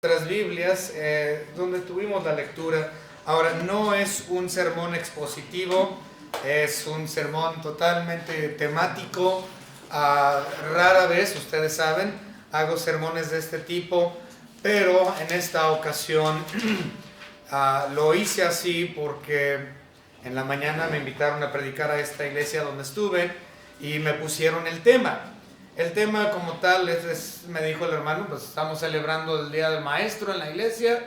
Nuestras Biblias, donde tuvimos la lectura. Ahora, no es un sermón expositivo, es un sermón totalmente temático. Rara vez, ustedes saben, hago sermones de este tipo, pero en esta ocasión lo hice así porque en la mañana me invitaron a predicar a esta iglesia donde estuve y me pusieron el tema. El tema como tal me dijo el hermano, pues estamos celebrando el Día del Maestro en la iglesia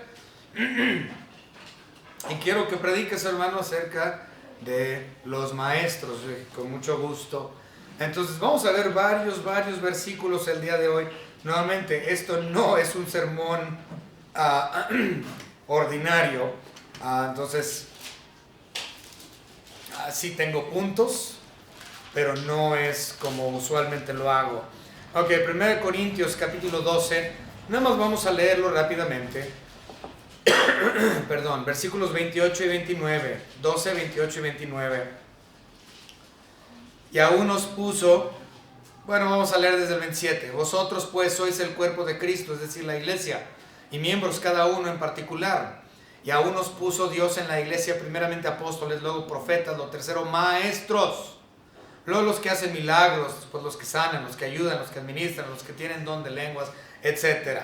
y quiero que prediques, hermano, acerca de los maestros, con mucho gusto. Entonces vamos a ver varios versículos el día de hoy. Nuevamente, esto no es un sermón ordinario, entonces sí tengo puntos, pero no es como usualmente lo hago. Ok, 1 Corintios capítulo 12, nada más vamos a leerlo rápidamente. Perdón, versículos 28 y 29, 12, 28 y 29. Y aún nos puso, bueno, vamos a leer desde el 27. Vosotros pues sois el cuerpo de Cristo, es decir, la iglesia, y miembros cada uno en particular. Y aún nos puso Dios en la iglesia, primeramente apóstoles, luego profetas, lo tercero maestros. Luego los que hacen milagros, después los que sanan, los que ayudan, los que administran, los que tienen don de lenguas, etc.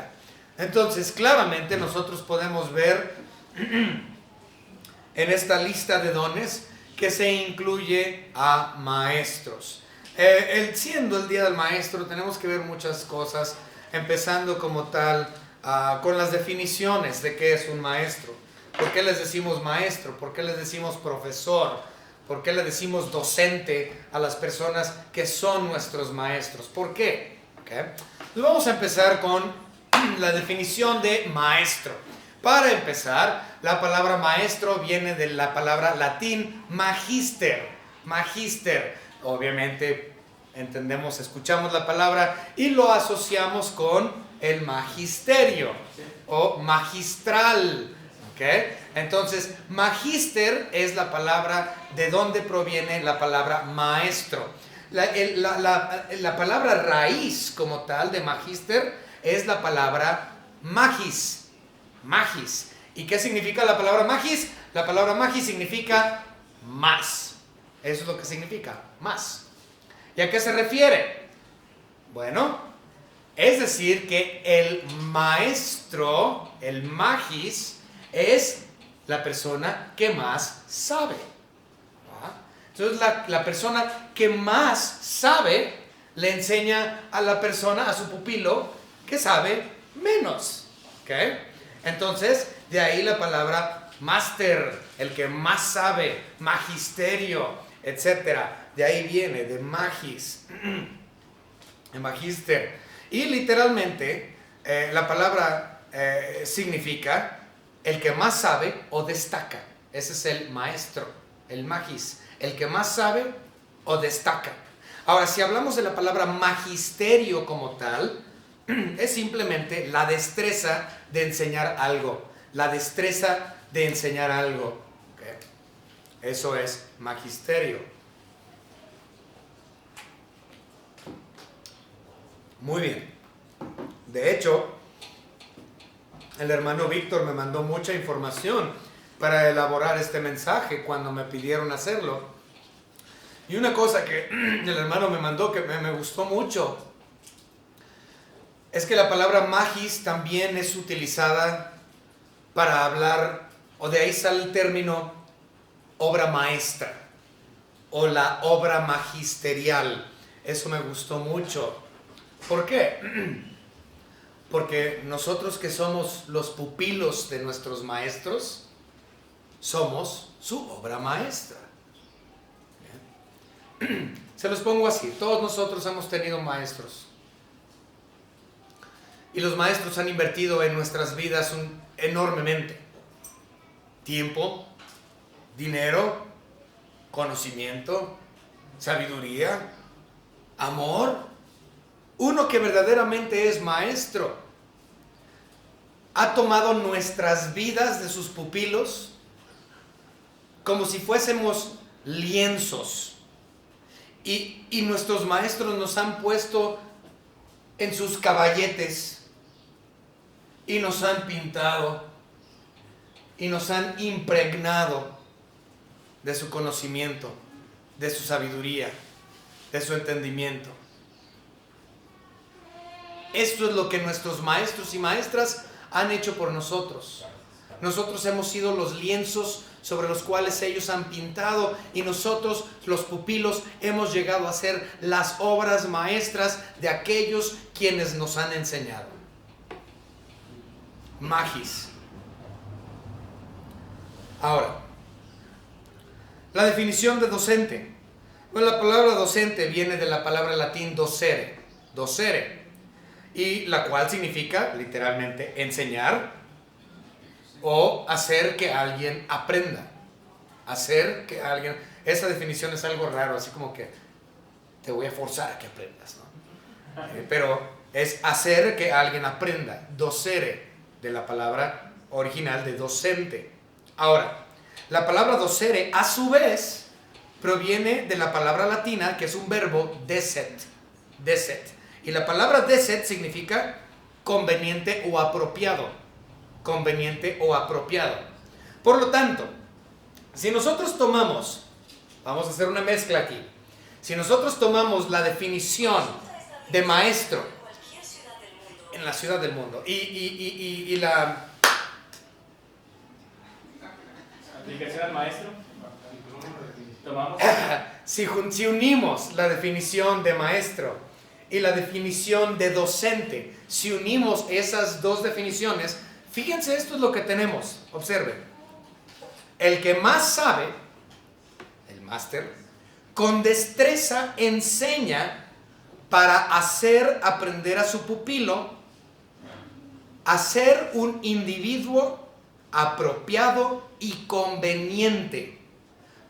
Entonces, claramente nosotros podemos ver en esta lista de dones que se incluye a maestros. Siendo el Día del Maestro, tenemos que ver muchas cosas, empezando como tal con las definiciones de qué es un maestro. ¿Por qué les decimos maestro? ¿Por qué les decimos profesor? ¿Por qué le decimos docente a las personas que son nuestros maestros? ¿Por qué? Okay. Vamos a empezar con la definición de maestro. Para empezar, la palabra maestro viene de la palabra latín magister. Magister, obviamente entendemos, escuchamos la palabra y lo asociamos con el magisterio o magistral. ¿Okay? Entonces, magister es la palabra de donde proviene la palabra maestro. La palabra raíz como tal de magister es la palabra magis. Magis. ¿Y qué significa la palabra magis? La palabra magis significa más. Eso es lo que significa, más. ¿Y a qué se refiere? Bueno, es decir que el maestro, el magis, es la persona que más sabe. Entonces la persona que más sabe le enseña a la persona, a su pupilo, que sabe menos. ¿Okay? Entonces, de ahí la palabra máster, el que más sabe, magisterio, etc. De ahí viene, de magis, de magister. Y literalmente, la palabra significa el que más sabe o destaca. Ese es el maestro, el magis, el que más sabe o destaca. Ahora, si hablamos de la palabra magisterio como tal, es simplemente la destreza de enseñar algo. La destreza de enseñar algo. ¿Okay? Eso es magisterio. Muy bien. De hecho, el hermano Víctor me mandó mucha información para elaborar este mensaje cuando me pidieron hacerlo. Y una cosa que el hermano me mandó que me gustó mucho es que la palabra magis también es utilizada para hablar, o de ahí sale el término obra maestra o la obra magisterial. Eso me gustó mucho. ¿Por qué? Porque nosotros que somos los pupilos de nuestros maestros, somos su obra maestra. ¿Bien? Se los pongo así, todos nosotros hemos tenido maestros. Y los maestros han invertido en nuestras vidas enormemente. Tiempo, dinero, conocimiento, sabiduría, amor. Uno que verdaderamente es maestro ha tomado nuestras vidas de sus pupilos como si fuésemos lienzos. Y nuestros maestros nos han puesto en sus caballetes y nos han pintado y nos han impregnado de su conocimiento, de su sabiduría, de su entendimiento. Esto es lo que nuestros maestros y maestras han hecho por nosotros. Nosotros hemos sido los lienzos sobre los cuales ellos han pintado, y nosotros, los pupilos, hemos llegado a ser las obras maestras de aquellos quienes nos han enseñado. Magis. Ahora, la definición de docente. Bueno, la palabra docente viene de la palabra latín docere, y la cual significa literalmente enseñar o hacer que alguien aprenda. Hacer que alguien... Esa definición es algo raro, así como que te voy a forzar a que aprendas, ¿no? Pero es hacer que alguien aprenda. Docere, de la palabra original de docente. Ahora, la palabra docere a su vez proviene de la palabra latina, que es un verbo decet. Y la palabra decet significa conveniente o apropiado. Conveniente o apropiado. Por lo tanto, si nosotros tomamos, vamos a hacer una mezcla aquí, si nosotros tomamos la definición de maestro en la ciudad del mundo y la aplicación al maestro, tomamos si unimos la definición de maestro y la definición de docente, si unimos esas dos definiciones, fíjense, esto es lo que tenemos. Observen. El que más sabe, el máster, con destreza enseña para hacer aprender a su pupilo a ser un individuo apropiado y conveniente,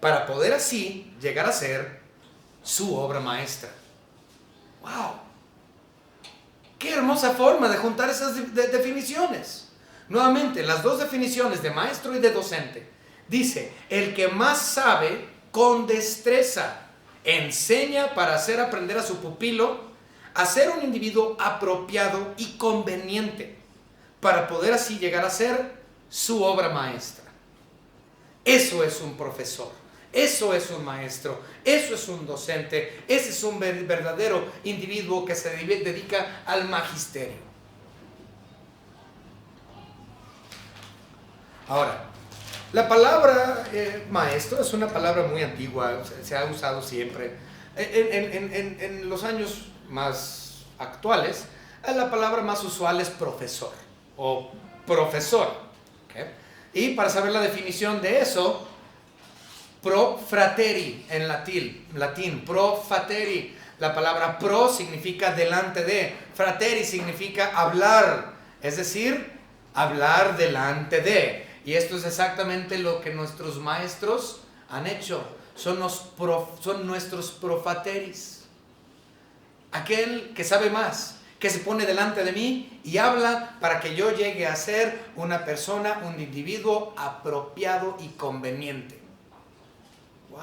para poder así llegar a ser su obra maestra. ¡Wow! ¡Qué hermosa forma de juntar esas definiciones! Nuevamente, las dos definiciones de maestro y de docente. Dice, el que más sabe con destreza enseña para hacer aprender a su pupilo a ser un individuo apropiado y conveniente, para poder así llegar a ser su obra maestra. Eso es un profesor, eso es un maestro, eso es un docente, ese es un verdadero individuo que se dedica al magisterio. Ahora, la palabra maestro es una palabra muy antigua, se ha usado siempre. En los años más actuales, la palabra más usual es profesor o profesor. ¿Okay? Y para saber la definición de eso, pro frateri en latín, pro frateri. La palabra pro significa delante de, frateri significa hablar, es decir, hablar delante de. Y esto es exactamente lo que nuestros maestros han hecho. Son nuestros profateris. Aquel que sabe más, que se pone delante de mí y habla para que yo llegue a ser una persona, un individuo apropiado y conveniente. ¡Wow!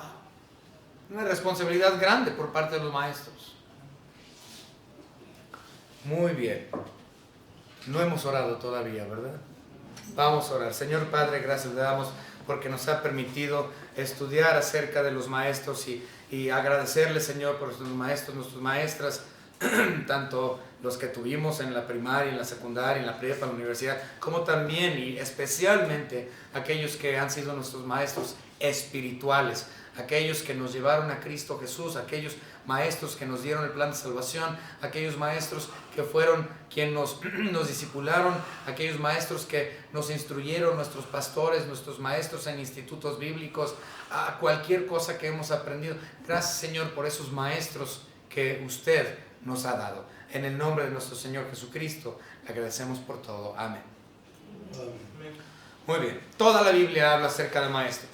Una responsabilidad grande por parte de los maestros. Muy bien. No hemos orado todavía, ¿verdad? Vamos a orar. Señor Padre, gracias le damos porque nos ha permitido estudiar acerca de los maestros y agradecerle, Señor, por nuestros maestros, nuestras maestras, tanto los que tuvimos en la primaria, en la secundaria, en la prepa, en la universidad, como también y especialmente aquellos que han sido nuestros maestros espirituales, aquellos que nos llevaron a Cristo Jesús, aquellos maestros que nos dieron el plan de salvación, aquellos maestros que fueron quienes nos discipularon, aquellos maestros que nos instruyeron, nuestros pastores, nuestros maestros en institutos bíblicos, a cualquier cosa que hemos aprendido. Gracias, Señor, por esos maestros que usted nos ha dado. En el nombre de nuestro Señor Jesucristo, le agradecemos por todo. Amén. Muy bien. Toda la Biblia habla acerca de maestros.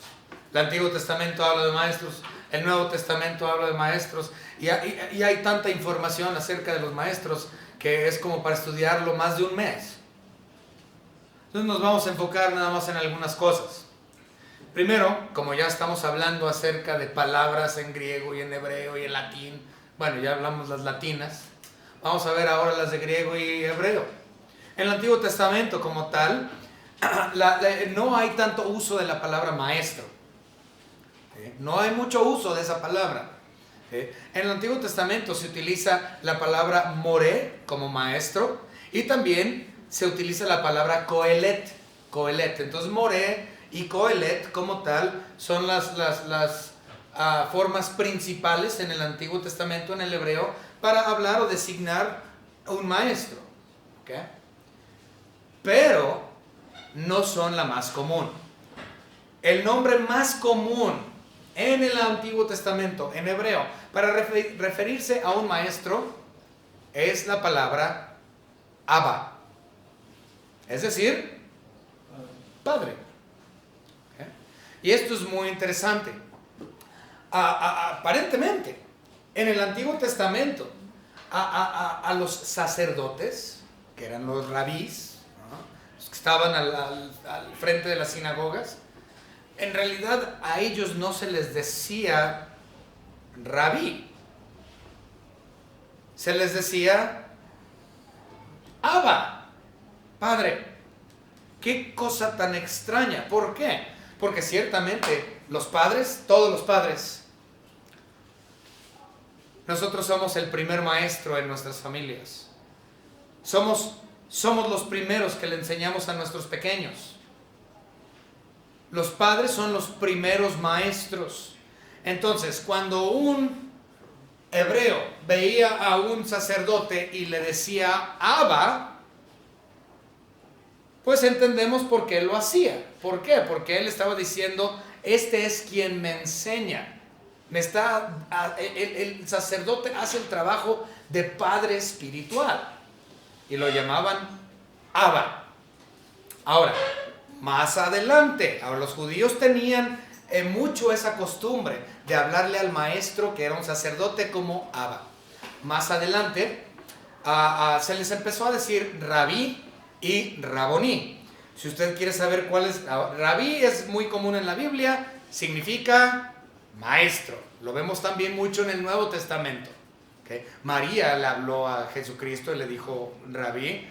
El Antiguo Testamento habla de maestros, el Nuevo Testamento habla de maestros, y hay tanta información acerca de los maestros que es como para estudiarlo más de un mes. Entonces nos vamos a enfocar nada más en algunas cosas. Primero, como ya estamos hablando acerca de palabras en griego y en hebreo y en latín, bueno, ya hablamos las latinas, vamos a ver ahora las de griego y hebreo. En el Antiguo Testamento como tal, no hay tanto uso de la palabra maestro. No hay mucho uso de esa palabra. En el Antiguo Testamento se utiliza la palabra moré como maestro y también se utiliza la palabra coelet. Entonces moré y coelet como tal son las formas principales en el Antiguo Testamento, en el hebreo, para hablar o designar a un maestro. ¿Okay? Pero no son la más común. El nombre más común en el Antiguo Testamento, en hebreo, para referirse a un maestro, es la palabra Abba. Es decir, padre. ¿Okay? Y esto es muy interesante. Aparentemente, en el Antiguo Testamento, a los sacerdotes, que eran los rabís, ¿no? Los que estaban al frente de las sinagogas, en realidad a ellos no se les decía rabí, se les decía Abba, padre. Qué cosa tan extraña. ¿Por qué? Porque ciertamente los padres, todos los padres, nosotros somos el primer maestro en nuestras familias. Somos los primeros que le enseñamos a nuestros pequeños. Los padres son los primeros maestros. Entonces, cuando un hebreo veía a un sacerdote y le decía Abba, pues entendemos por qué lo hacía. ¿Por qué? Porque él estaba diciendo, este es quien me enseña. El sacerdote hace el trabajo de padre espiritual. Y lo llamaban Abba. Ahora, más adelante, ahora los judíos tenían mucho esa costumbre de hablarle al maestro, que era un sacerdote, como Abba. Más adelante, se les empezó a decir rabí y raboní. Si usted quiere saber cuál es, rabí es muy común en la Biblia, significa maestro. Lo vemos también mucho en el Nuevo Testamento. ¿Okay? María le habló a Jesucristo y le dijo rabí.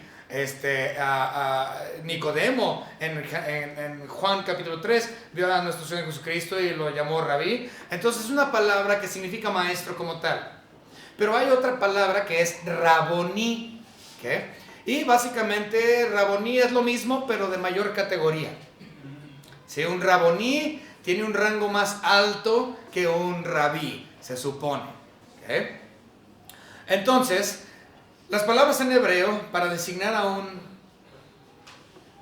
Nicodemo en Juan capítulo 3 vio a nuestro Señor Jesucristo y lo llamó rabí. Entonces es una palabra que significa maestro como tal. Pero hay otra palabra que es raboní. ¿Okay? Y básicamente raboní es lo mismo, pero de mayor categoría. ¿Sí? Un raboní tiene un rango más alto que un rabí, se supone. ¿Okay? Entonces, las palabras en hebreo para designar a un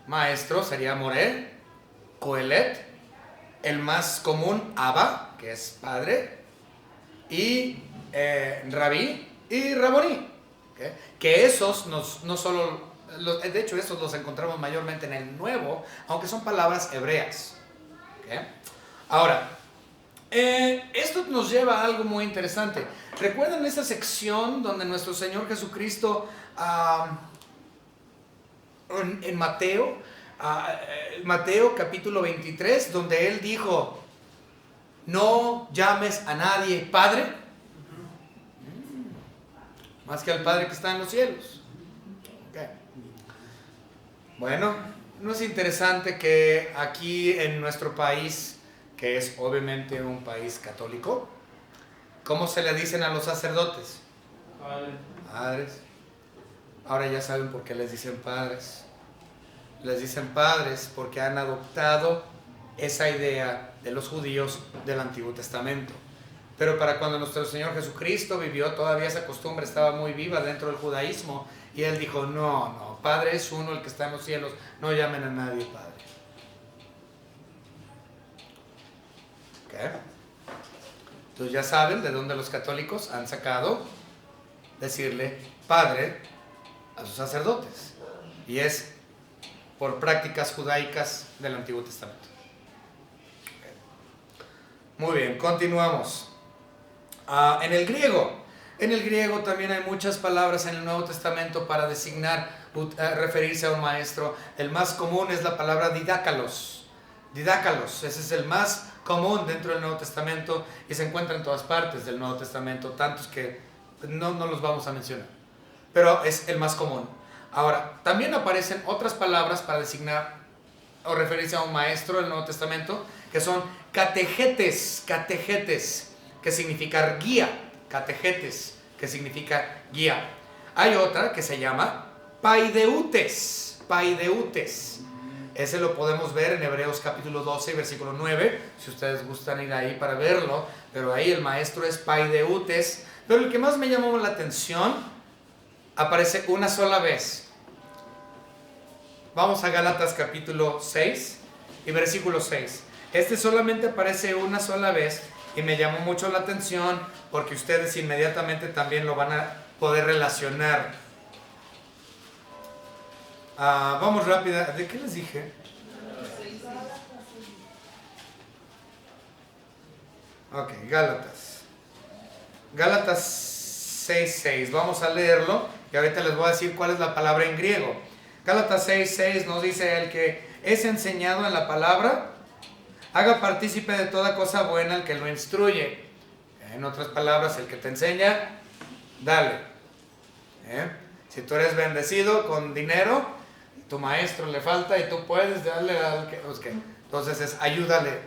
maestro sería moré, coelet, el más común Abba, que es padre, y rabí y raboní. ¿Okay? Que esos no solo, de hecho esos los encontramos mayormente en el Nuevo, aunque son palabras hebreas. ¿Okay? Ahora, esto nos lleva a algo muy interesante. ¿Recuerdan esa sección donde nuestro Señor Jesucristo en Mateo capítulo 23, donde Él dijo, no llames a nadie Padre, más que al Padre que está en los cielos? Okay. Bueno, ¿no es interesante que aquí en nuestro país, que es obviamente un país católico, ¿cómo se le dicen a los sacerdotes? Padres. Ahora ya saben por qué les dicen padres. Les dicen padres porque han adoptado esa idea de los judíos del Antiguo Testamento. Pero para cuando nuestro Señor Jesucristo vivió, todavía esa costumbre estaba muy viva dentro del judaísmo. Y Él dijo, no, Padre es uno, el que está en los cielos, no llamen a nadie Padre. ¿Okay? Entonces ya saben de dónde los católicos han sacado decirle Padre a sus sacerdotes. Y es por prácticas judaicas del Antiguo Testamento. Okay. Muy bien, continuamos. En el griego también hay muchas palabras en el Nuevo Testamento para designar, referirse a un maestro. El más común es la palabra didácalos. Ese es el más común dentro del Nuevo Testamento y se encuentra en todas partes del Nuevo Testamento, tantos que no los vamos a mencionar, pero es el más común. Ahora, también aparecen otras palabras para designar o referirse a un maestro del Nuevo Testamento, que son categetes, que significa guía, categetes, que significa guía. Hay otra que se llama paideutes. Ese lo podemos ver en Hebreos capítulo 12, versículo 9, si ustedes gustan ir ahí para verlo, pero ahí el maestro es paideutes. Pero el que más me llamó la atención aparece una sola vez. Vamos a Gálatas capítulo 6 y versículo 6. Este solamente aparece una sola vez y me llamó mucho la atención porque ustedes inmediatamente también lo van a poder relacionar. Vamos rápida. ¿De qué les dije? Ok, Gálatas 6:6. Vamos a leerlo y ahorita les voy a decir cuál es la palabra en griego. Gálatas 6:6 nos dice: el que es enseñado en la palabra, haga partícipe de toda cosa buena el que lo instruye. En otras palabras, el que te enseña, dale. Si tú eres bendecido con dinero, tu maestro le falta y tú puedes darle al que... Entonces es ayúdale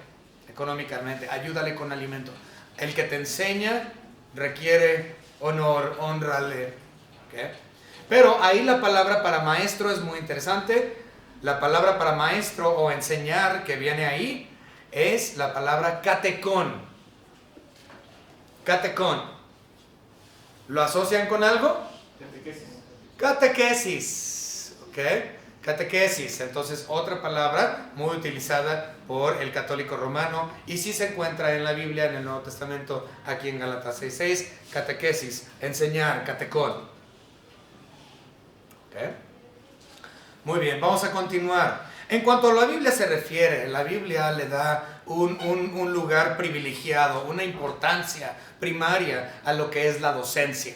económicamente, ayúdale con alimento. El que te enseña requiere honor, honrale. Pero ahí la palabra para maestro es muy interesante. La palabra para maestro o enseñar que viene ahí es la palabra catekón. Catekón. ¿Lo asocian con algo? Catequesis. Catequesis. Entonces, otra palabra muy utilizada por el católico romano y sí se encuentra en la Biblia, en el Nuevo Testamento, aquí en Gálatas 6:6. Catequesis, enseñar, catecón. Muy bien, vamos a continuar. En cuanto a la Biblia se refiere, la Biblia le da un lugar privilegiado, una importancia primaria a lo que es la docencia.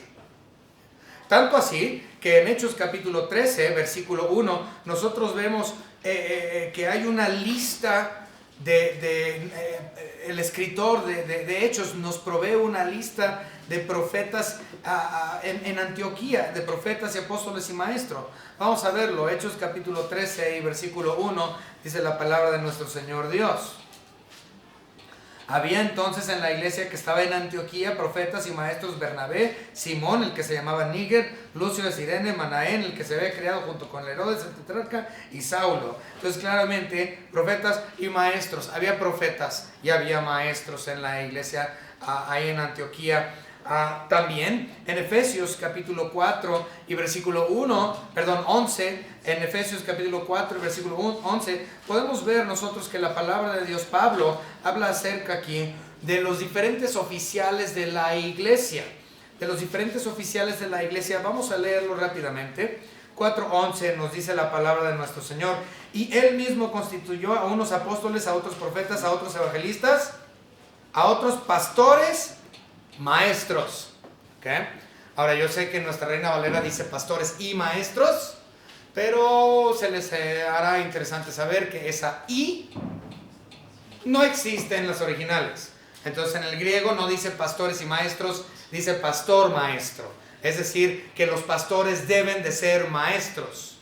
Tanto así que en Hechos capítulo 13, versículo 1, nosotros vemos que hay una lista el escritor de Hechos nos provee una lista de profetas en Antioquía, de profetas y apóstoles y maestros. Vamos a verlo. Hechos capítulo 13 y versículo 1 dice la palabra de nuestro Señor Dios. Había entonces en la iglesia que estaba en Antioquía profetas y maestros: Bernabé, Simón, el que se llamaba Níger, Lucio de Cirene, Manaén, el que se había criado junto con Herodes el tetrarca, y Saulo. Entonces claramente profetas y maestros. Había profetas y había maestros en la iglesia ahí en Antioquía. También en Efesios capítulo 4 y versículo 11, en Efesios capítulo 4 y versículo 11, podemos ver nosotros que la palabra de Dios, Pablo, habla acerca aquí de los diferentes oficiales de la iglesia. Vamos a leerlo rápidamente. 4:11 nos dice la palabra de nuestro Señor: y Él mismo constituyó a unos apóstoles, a otros profetas, a otros evangelistas, a otros pastores, maestros. Ahora yo sé que nuestra Reina Valera dice pastores y maestros, pero se les hará interesante saber que esa y no existe en las originales. Entonces en el griego no dice pastores y maestros, dice pastor maestro. Es decir, que los pastores deben de ser maestros.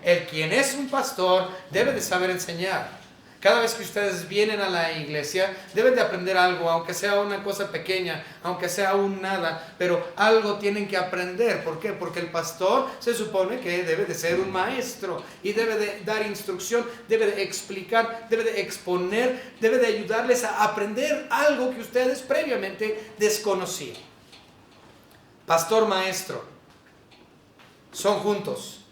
El quien es un pastor debe de saber enseñar. Cada vez que ustedes vienen a la iglesia, deben de aprender algo, aunque sea una cosa pequeña, aunque sea un nada, pero algo tienen que aprender. ¿Por qué? Porque el pastor se supone que debe de ser un maestro y debe de dar instrucción, debe de explicar, debe de exponer, debe de ayudarles a aprender algo que ustedes previamente desconocían. Pastor, maestro, son juntos,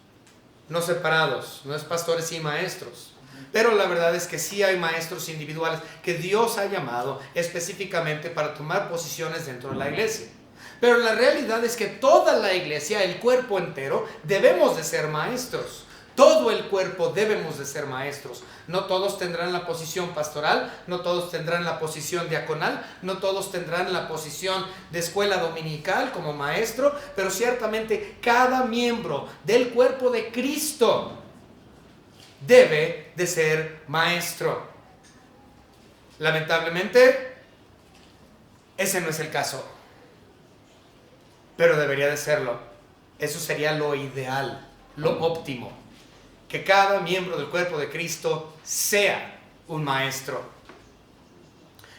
no separados, no es pastores y maestros. Pero la verdad es que sí hay maestros individuales que Dios ha llamado específicamente para tomar posiciones dentro de la iglesia. Pero la realidad es que toda la iglesia, el cuerpo entero, debemos de ser maestros. Todo el cuerpo debemos de ser maestros. No todos tendrán la posición pastoral, no todos tendrán la posición diaconal, no todos tendrán la posición de escuela dominical como maestro, pero ciertamente cada miembro del cuerpo de Cristo debe de ser maestro. Lamentablemente, ese no es el caso, pero debería de serlo. Eso sería lo ideal. lo óptimo. Que cada miembro del cuerpo de Cristo sea un maestro.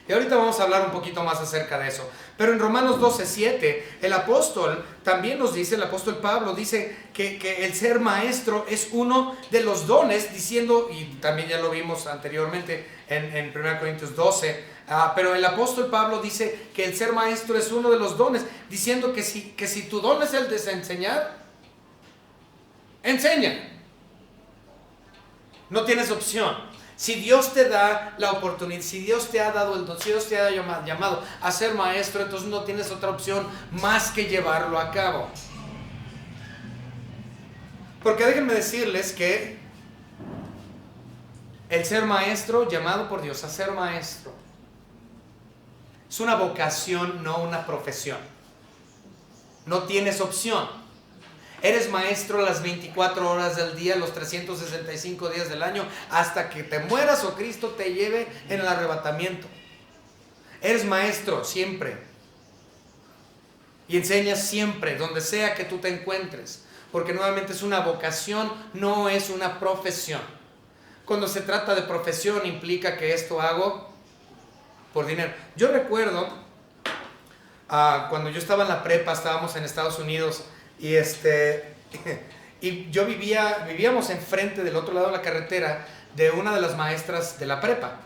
Y ahorita vamos a hablar un poquito más acerca de eso. Pero en Romanos 12:7, el apóstol también nos dice, el apóstol Pablo dice que el ser maestro es uno de los dones, diciendo, y también ya lo vimos anteriormente en 1 Corintios 12, pero el apóstol Pablo dice que el ser maestro es uno de los dones, diciendo que si tu don es el de enseñar, enseña. No tienes opción. Si Dios te da la oportunidad, si Dios te ha dado el don, si Dios te ha llamado a ser maestro, entonces no tienes otra opción más que llevarlo a cabo. Porque déjenme decirles que el ser maestro, llamado por Dios a ser maestro, es una vocación, no una profesión. No tienes opción. Eres maestro las 24 horas del día, los 365 días del año, hasta que te mueras o Cristo te lleve en el arrebatamiento. Eres maestro siempre. Y enseñas siempre, donde sea que tú te encuentres. Porque nuevamente es una vocación, no es una profesión. Cuando se trata de profesión implica que esto hago por dinero. Yo recuerdo, cuando yo estaba en la prepa, estábamos en Estados Unidos. Y yo vivíamos enfrente del otro lado de la carretera de una de las maestras de la prepa.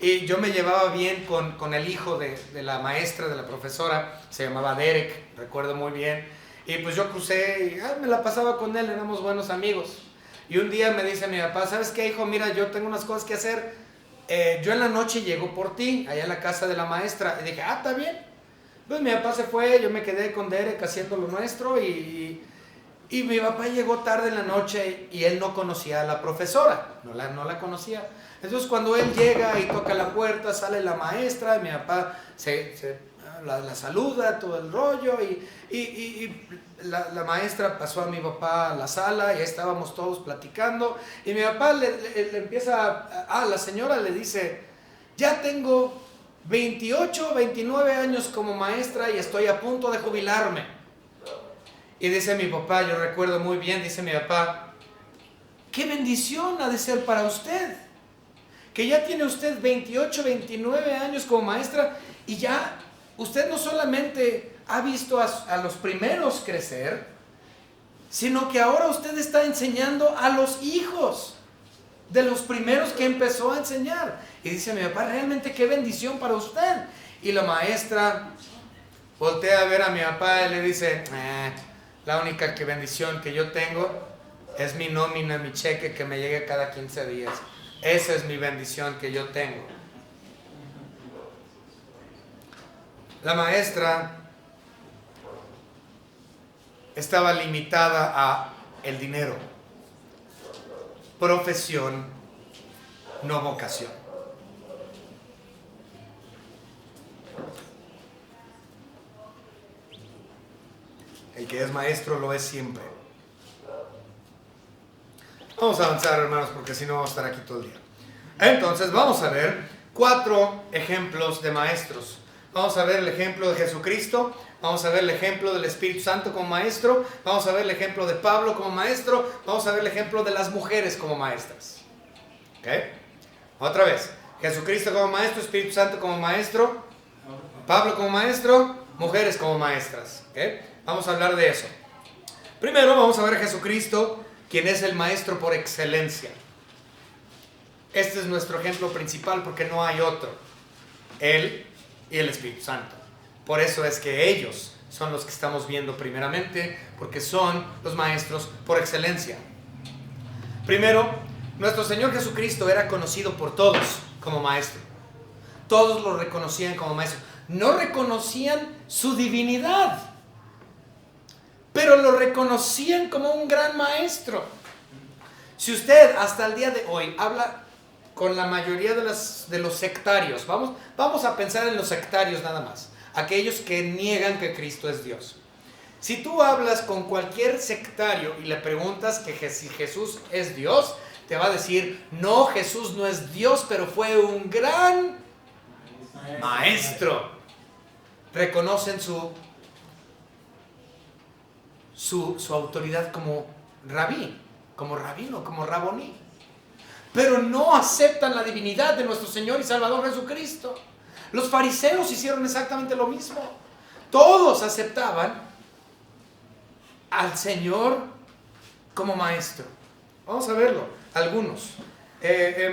Y yo me llevaba bien con el hijo de la maestra, de la profesora, se llamaba Derek, recuerdo muy bien. Y pues yo crucé y me la pasaba con él, éramos buenos amigos. Y un día me dice mi papá, ¿sabes qué, hijo? Mira, yo tengo unas cosas que hacer. Yo en la noche llego por ti, allá en la casa de la maestra. Y dije, está bien. Pues mi papá se fue, yo me quedé con Derek haciendo lo nuestro y mi papá llegó tarde en la noche y él no conocía a la profesora, no la conocía. Entonces cuando él llega y toca la puerta, sale la maestra, y mi papá la saluda, todo el rollo, y la maestra pasó a mi papá a la sala y ahí estábamos todos platicando, y mi papá le empieza, la señora le dice, ya tengo 28, 29 años como maestra y estoy a punto de jubilarme. Y dice mi papá, yo recuerdo muy bien, dice mi papá, qué bendición ha de ser para usted, que ya tiene usted 28, 29 años como maestra y ya usted no solamente ha visto a los primeros crecer, sino que ahora usted está enseñando a los hijos de los primeros que empezó a enseñar. Y dice mi papá, realmente qué bendición para usted. Y la maestra voltea a ver a mi papá y le dice, la única bendición que yo tengo es mi nómina, mi cheque que me llegue cada 15 días. Esa es mi bendición que yo tengo. La maestra estaba limitada a el dinero. Profesión, no vocación. El que es maestro lo es siempre. Vamos a avanzar, hermanos, porque si no vamos a estar aquí todo el día. Entonces vamos a ver 4 ejemplos de maestros. Vamos a ver el ejemplo de Jesucristo, vamos a ver el ejemplo del Espíritu Santo como maestro, vamos a ver el ejemplo de Pablo como maestro, vamos a ver el ejemplo de las mujeres como maestras. ¿Ok? Otra vez, Jesucristo como maestro, Espíritu Santo como maestro, Pablo como maestro, mujeres como maestras. ¿Ok? Vamos a hablar de eso. Primero vamos a ver a Jesucristo, quien es el maestro por excelencia. Este es nuestro ejemplo principal porque no hay otro. Él y el Espíritu Santo. Por eso es que ellos son los que estamos viendo primeramente, porque son los maestros por excelencia. Primero, nuestro Señor Jesucristo era conocido por todos como maestro. Todos lo reconocían como maestro. No reconocían su divinidad, pero lo reconocían como un gran maestro. Si usted hasta el día de hoy habla con la mayoría de los sectarios, vamos a pensar en los sectarios nada más, aquellos que niegan que Cristo es Dios. Si tú hablas con cualquier sectario y le preguntas que si Jesús es Dios, te va a decir, no, Jesús no es Dios, pero fue un gran maestro. Reconocen su autoridad como rabí, como rabino, como raboní. Pero no aceptan la divinidad de nuestro Señor y Salvador Jesucristo. Los fariseos hicieron exactamente lo mismo. Todos aceptaban al Señor como maestro. Vamos a verlo, algunos.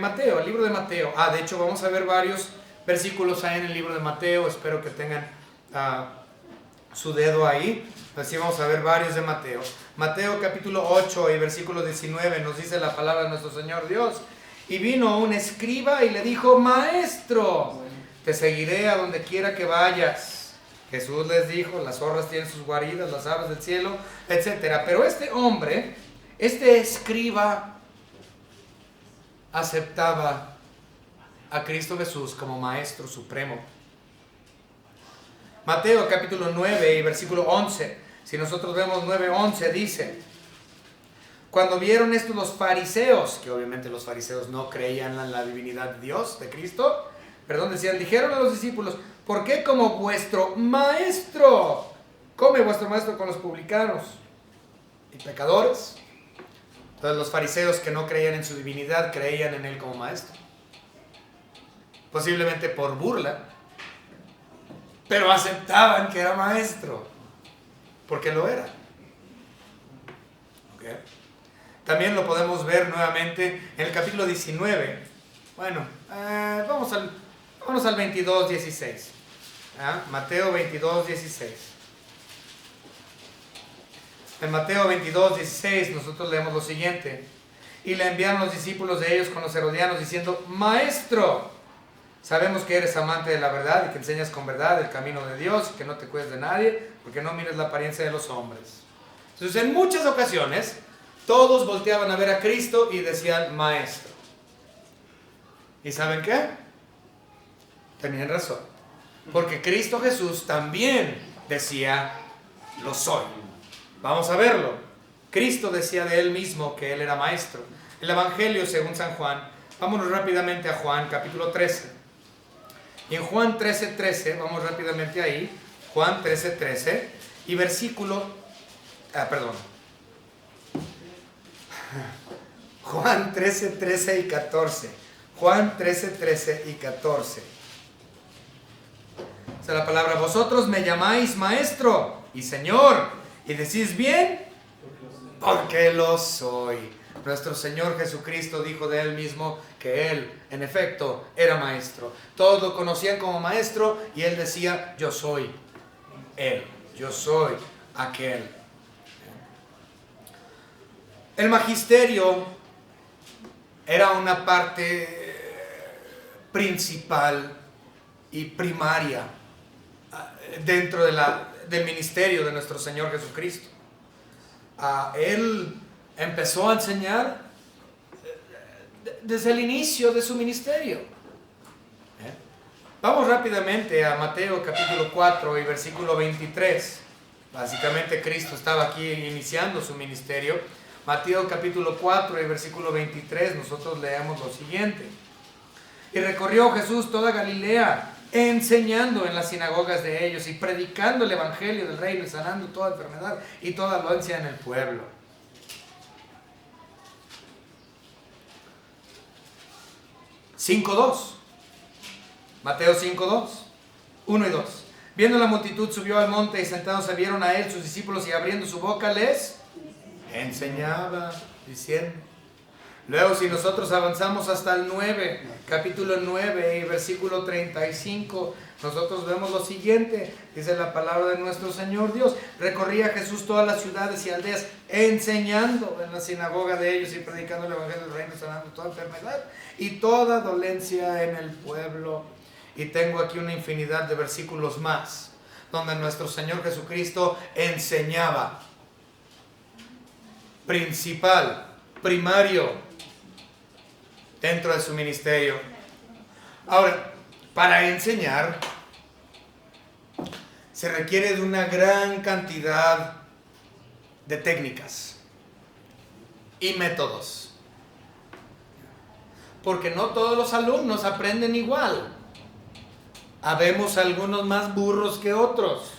Mateo, el libro de Mateo. De hecho vamos a ver varios versículos ahí en el libro de Mateo. Espero que tengan su dedo ahí. Así vamos a ver varios de Mateo. Mateo capítulo 8 y versículo 19 nos dice la palabra de nuestro Señor Dios. Y vino un escriba y le dijo: Maestro, te seguiré a donde quiera que vayas. Jesús les dijo: las zorras tienen sus guaridas, las aves del cielo, etc. Pero este hombre, este escriba, aceptaba a Cristo Jesús como Maestro Supremo. Mateo capítulo 9 y versículo 11. Si nosotros vemos 9:11, dice: cuando vieron esto los fariseos, que obviamente los fariseos no creían en la divinidad de Dios, de Cristo, decían, dijeron a los discípulos: ¿por qué como vuestro maestro come vuestro maestro con los publicanos y pecadores? Entonces los fariseos, que no creían en su divinidad, creían en él como maestro, posiblemente por burla, pero aceptaban que era maestro porque lo era. ¿Okay? También lo podemos ver nuevamente en el capítulo 19. Bueno, vámonos al 22:16. Mateo 22:16. En Mateo 22:16 nosotros leemos lo siguiente: y le enviaron los discípulos de ellos con los herodianos diciendo: Maestro, sabemos que eres amante de la verdad y que enseñas con verdad el camino de Dios, y que no te cuides de nadie, porque no mires la apariencia de los hombres. Entonces, en muchas ocasiones todos volteaban a ver a Cristo y decían: Maestro. ¿Y saben qué? Tenían razón, porque Cristo Jesús también decía: lo soy. Vamos a verlo. Cristo decía de él mismo que él era maestro. El Evangelio según San Juan. Vámonos rápidamente a Juan capítulo 13. Y en Juan 13:13, vamos rápidamente ahí. Juan 13:13 y versículo, Juan 13:13 y 14. Juan 13:13 y 14. Dice la palabra: vosotros me llamáis maestro y señor, y decís bien, porque lo soy. Nuestro Señor Jesucristo dijo de él mismo que él, en efecto, era maestro. Todos lo conocían como maestro y él decía: yo soy él, yo soy aquel. El magisterio era una parte principal y primaria dentro del ministerio de nuestro Señor Jesucristo. Él empezó a enseñar desde el inicio de su ministerio. Vamos rápidamente a Mateo capítulo 4 y versículo 23. Básicamente Cristo estaba aquí iniciando su ministerio. Mateo capítulo 4 y versículo 23, nosotros leemos lo siguiente: y recorrió Jesús toda Galilea, enseñando en las sinagogas de ellos y predicando el evangelio del reino y sanando toda enfermedad y toda dolencia en el pueblo. Mateo 5:2, 1 y 2. Viendo la multitud, subió al monte y sentados se vieron a él sus discípulos, y abriendo su boca les enseñaba, diciendo. Luego, si nosotros avanzamos hasta el 9, capítulo 9 y versículo 35, nosotros vemos lo siguiente. Dice la palabra de nuestro Señor Dios: recorría Jesús todas las ciudades y aldeas, enseñando en la sinagoga de ellos y predicando el evangelio del reino, sanando toda enfermedad y toda dolencia en el pueblo. Y tengo aquí una infinidad de versículos más, donde nuestro Señor Jesucristo enseñaba. Primario, dentro de su ministerio. Ahora, para enseñar se requiere de una gran cantidad de técnicas y métodos, porque no todos los alumnos aprenden igual. Habemos algunos más burros que otros,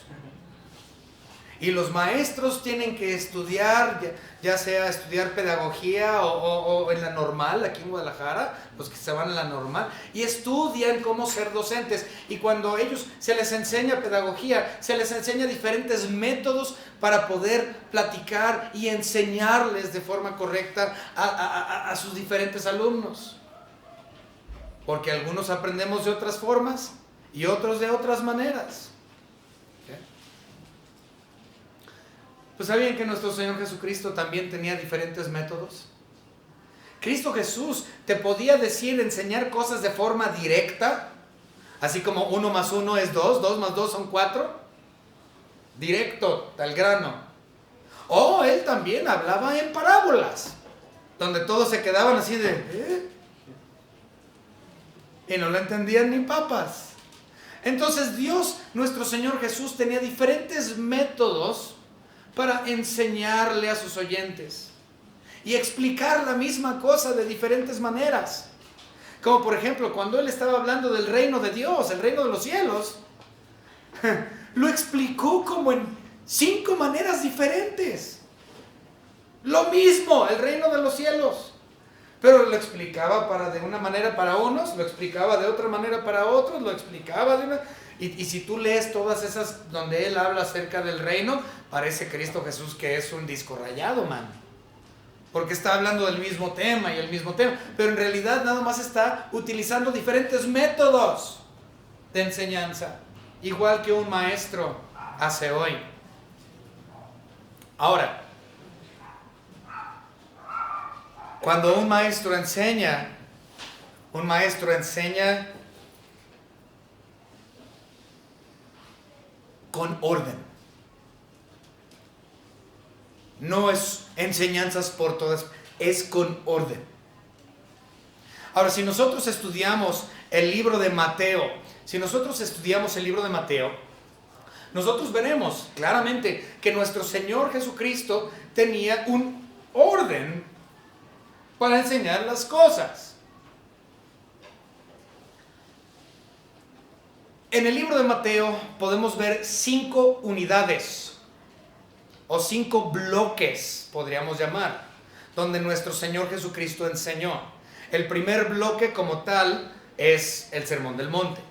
Y los maestros tienen que estudiar, ya sea estudiar pedagogía o en la normal, aquí en Guadalajara, los que se van a la normal, y estudian cómo ser docentes. Y cuando ellos se les enseña pedagogía, se les enseña diferentes métodos para poder platicar y enseñarles de forma correcta a sus diferentes alumnos. Porque algunos aprendemos de otras formas y otros de otras maneras. Pues ¿sabían que nuestro Señor Jesucristo también tenía diferentes métodos? Cristo Jesús te podía decir, enseñar cosas de forma directa, así como 1 más 1 es 2, 2 más 2 son 4, directo, al grano. O Él también hablaba en parábolas, donde todos se quedaban así de y no lo entendían ni papas. Entonces Dios, nuestro Señor Jesús, tenía diferentes métodos para enseñarle a sus oyentes y explicar la misma cosa de diferentes maneras. Como por ejemplo, cuando Él estaba hablando del reino de Dios, el reino de los cielos, lo explicó como en 5 maneras diferentes. Lo mismo, el reino de los cielos. Pero lo explicaba de una manera para unos, lo explicaba de otra manera para otros, lo explicaba de una... Y si tú lees todas esas donde Él habla acerca del reino, parece Cristo Jesús que es un disco rayado, man. Porque está hablando del mismo tema y el mismo tema. Pero en realidad nada más está utilizando diferentes métodos de enseñanza. Igual que un maestro hace hoy. Ahora, cuando un maestro enseña con orden. No es enseñanzas por todas, es con orden. Ahora, si nosotros estudiamos el libro de Mateo, nosotros veremos claramente que nuestro Señor Jesucristo tenía un orden para enseñar las cosas. En el libro de Mateo podemos ver 5 unidades o 5 bloques, podríamos llamar, donde nuestro Señor Jesucristo enseñó. El primer bloque como tal es el Sermón del Monte.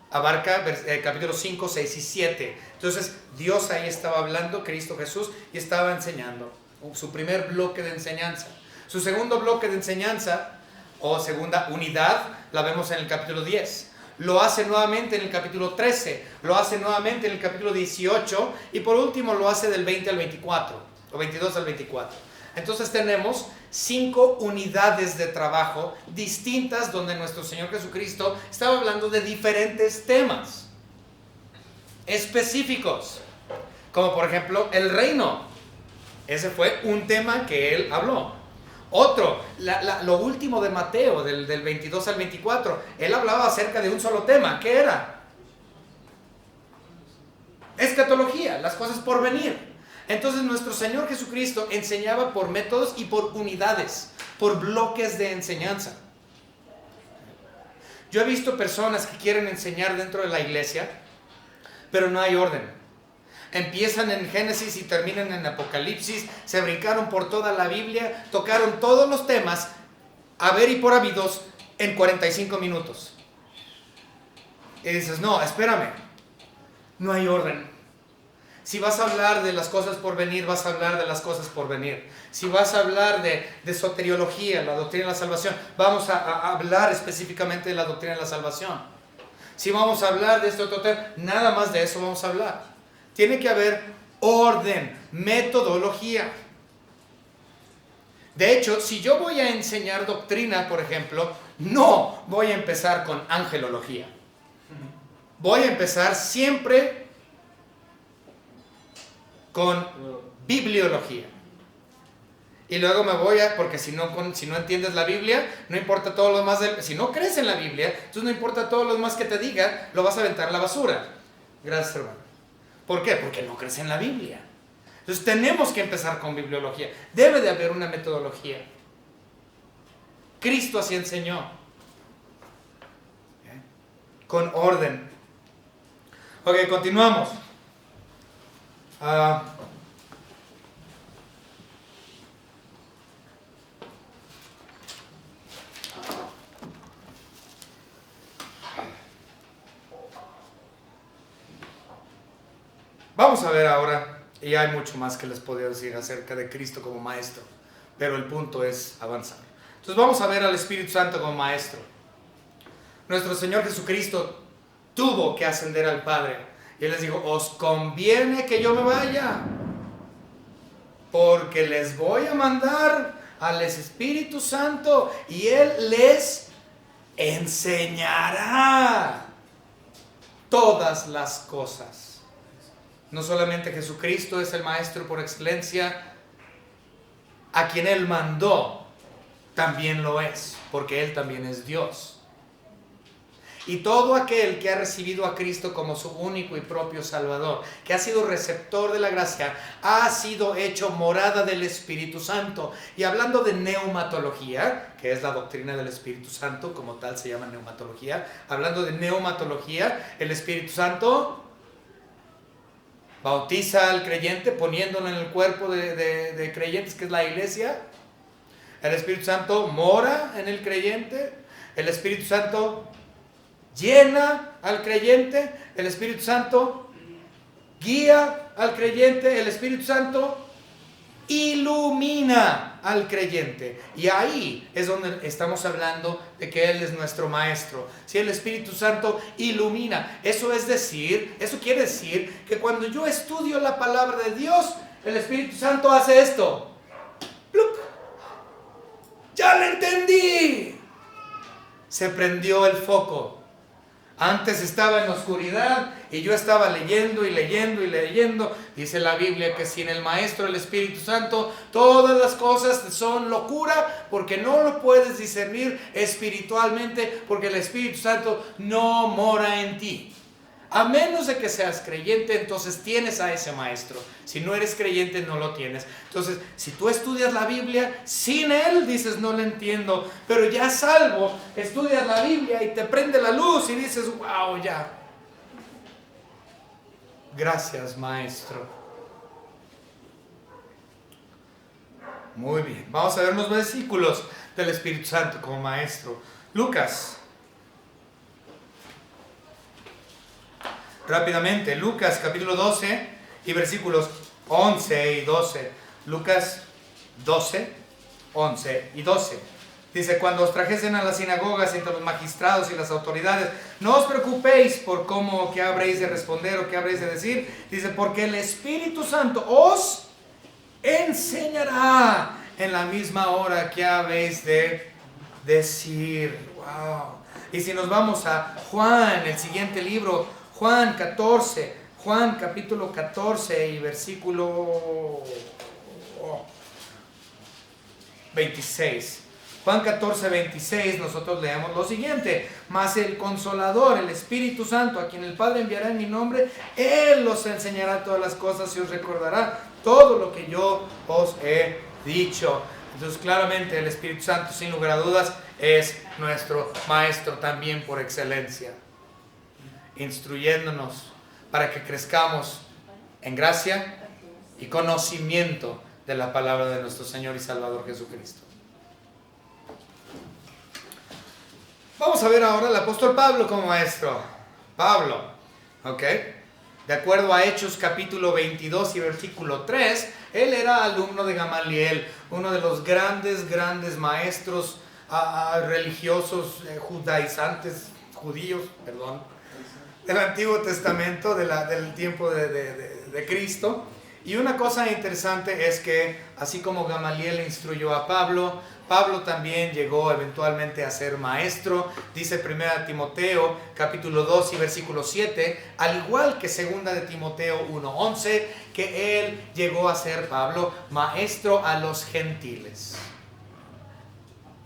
Abarca capítulos 5, 6 y 7. Entonces Dios ahí estaba hablando, Cristo Jesús, y estaba enseñando. Su primer bloque de enseñanza. Su segundo bloque de enseñanza o segunda unidad la vemos en el capítulo 10. Lo hace nuevamente en el capítulo 13, lo hace nuevamente en el capítulo 18 y por último lo hace del 20 al 24, o 22 al 24. Entonces tenemos 5 unidades de trabajo distintas donde nuestro Señor Jesucristo estaba hablando de diferentes temas específicos, como por ejemplo el reino. Ese fue un tema que Él habló. Otro, lo último de Mateo, del 22 al 24, Él hablaba acerca de un solo tema. ¿Qué era? Escatología, las cosas por venir. Entonces nuestro Señor Jesucristo enseñaba por métodos y por unidades, por bloques de enseñanza. Yo he visto personas que quieren enseñar dentro de la iglesia, pero no hay orden. Empiezan en Génesis y terminan en Apocalipsis, se brincaron por toda la Biblia, tocaron todos los temas, a ver y por habidos, en 45 minutos. Y dices, no, espérame, no hay orden. Si vas a hablar de las cosas por venir, vas a hablar de las cosas por venir. Si vas a hablar de soteriología, la doctrina de la salvación, vamos a hablar específicamente de la doctrina de la salvación. Si vamos a hablar de esto, nada más de eso vamos a hablar. Tiene que haber orden, metodología. De hecho, si yo voy a enseñar doctrina, por ejemplo, no voy a empezar con angelología. Voy a empezar siempre con bibliología. Y luego me voy porque si no entiendes la Biblia, no importa todo lo demás, si no crees en la Biblia, entonces no importa todo lo demás que te diga, lo vas a aventar a la basura. Gracias, hermano. ¿Por qué? Porque no crees en la Biblia. Entonces tenemos que empezar con bibliología. Debe de haber una metodología. Cristo así enseñó. Con orden. Ok, continuamos. Vamos a ver ahora, y hay mucho más que les podría decir acerca de Cristo como maestro, pero el punto es avanzar. Entonces vamos a ver al Espíritu Santo como maestro. Nuestro Señor Jesucristo tuvo que ascender al Padre, y Él les dijo: os conviene que yo me vaya, porque les voy a mandar al Espíritu Santo, y Él les enseñará todas las cosas. No solamente Jesucristo es el maestro por excelencia, a quien Él mandó también lo es, porque Él también es Dios. Y todo aquel que ha recibido a Cristo como su único y propio Salvador, que ha sido receptor de la gracia, ha sido hecho morada del Espíritu Santo. Y hablando de neumatología, que es la doctrina del Espíritu Santo, como tal se llama neumatología, hablando de neumatología, el Espíritu Santo bautiza al creyente poniéndolo en el cuerpo de creyentes, que es la iglesia. El Espíritu Santo mora en el creyente. El Espíritu Santo llena al creyente. El Espíritu Santo guía al creyente. El Espíritu Santo ilumina al creyente. Y ahí es donde estamos hablando de que Él es nuestro maestro. Si el Espíritu Santo ilumina, eso quiere decir que cuando yo estudio la palabra de Dios, el Espíritu Santo hace esto. ¡Pluc! ¡Ya lo entendí! Se prendió el foco. Antes estaba en la oscuridad y yo estaba leyendo y leyendo y leyendo. Dice la Biblia que sin el Maestro, el Espíritu Santo, todas las cosas son locura, porque no lo puedes discernir espiritualmente, porque el Espíritu Santo no mora en ti. A menos de que seas creyente, entonces tienes a ese maestro. Si no eres creyente, no lo tienes. Entonces, si tú estudias la Biblia sin Él, dices: no lo entiendo. Pero ya salvo, estudias la Biblia y te prende la luz y dices: wow, ya. Gracias, maestro. Muy bien, vamos a ver unos versículos del Espíritu Santo como maestro. Lucas. Rápidamente, Lucas capítulo 12 y versículos 11 y 12. Lucas 12, 11 y 12. Dice: cuando os trajesen a las sinagogas entre los magistrados y las autoridades, no os preocupéis por cómo, qué habréis de responder o qué habréis de decir. Dice: porque el Espíritu Santo os enseñará en la misma hora que habéis de decir. Wow. Y si nos vamos a Juan, el siguiente libro, Juan 14, Juan capítulo 14 y versículo 26. Juan 14, 26, nosotros leemos lo siguiente: mas el Consolador, el Espíritu Santo, a quien el Padre enviará en mi nombre, Él os enseñará todas las cosas y os recordará todo lo que yo os he dicho. Entonces, claramente el Espíritu Santo, sin lugar a dudas, es nuestro maestro también por excelencia, instruyéndonos para que crezcamos en gracia y conocimiento de la palabra de nuestro Señor y Salvador Jesucristo. Vamos a ver ahora al apóstol Pablo como maestro. Pablo, ¿ok? De acuerdo a Hechos capítulo 22 y versículo 3, él era alumno de Gamaliel, uno de los grandes maestros religiosos, judíos, del Antiguo Testamento, del tiempo de Cristo. Y una cosa interesante es que, así como Gamaliel instruyó a Pablo, Pablo también llegó eventualmente a ser maestro. Dice 1 Timoteo capítulo 2 y versículo 7, al igual que 2 de Timoteo 1:11, que él llegó a ser, Pablo, maestro a los gentiles.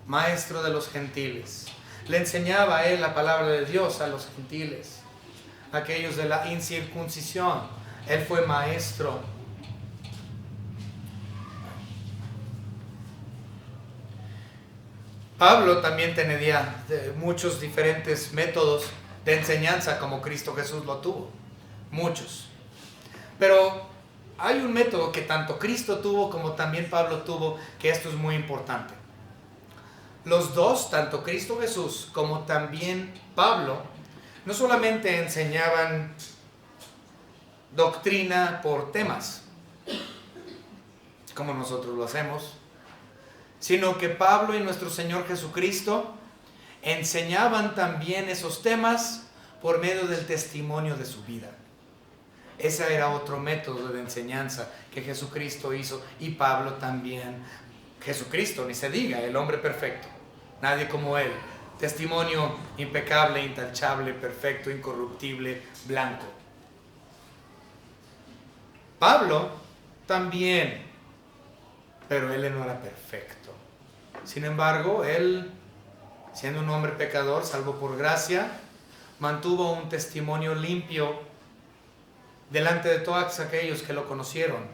Maestro de los gentiles. Le enseñaba a él la palabra de Dios a los gentiles, aquellos de la incircuncisión. Él fue maestro. Pablo también tenía muchos diferentes métodos de enseñanza, como Cristo Jesús lo tuvo. Muchos. Pero hay un método que tanto Cristo tuvo como también Pablo tuvo, que esto es muy importante. Los dos, tanto Cristo Jesús como también Pablo, no solamente enseñaban doctrina por temas, como nosotros lo hacemos, sino que Pablo y nuestro Señor Jesucristo enseñaban también esos temas por medio del testimonio de su vida. Ese era otro método de enseñanza que Jesucristo hizo, y Pablo también. Jesucristo, ni se diga, el hombre perfecto, nadie como él, testimonio impecable, intachable, perfecto, incorruptible, blanco. Pablo también, pero él no era perfecto. Sin embargo, él, siendo un hombre pecador, salvo por gracia, mantuvo un testimonio limpio delante de todos aquellos que lo conocieron,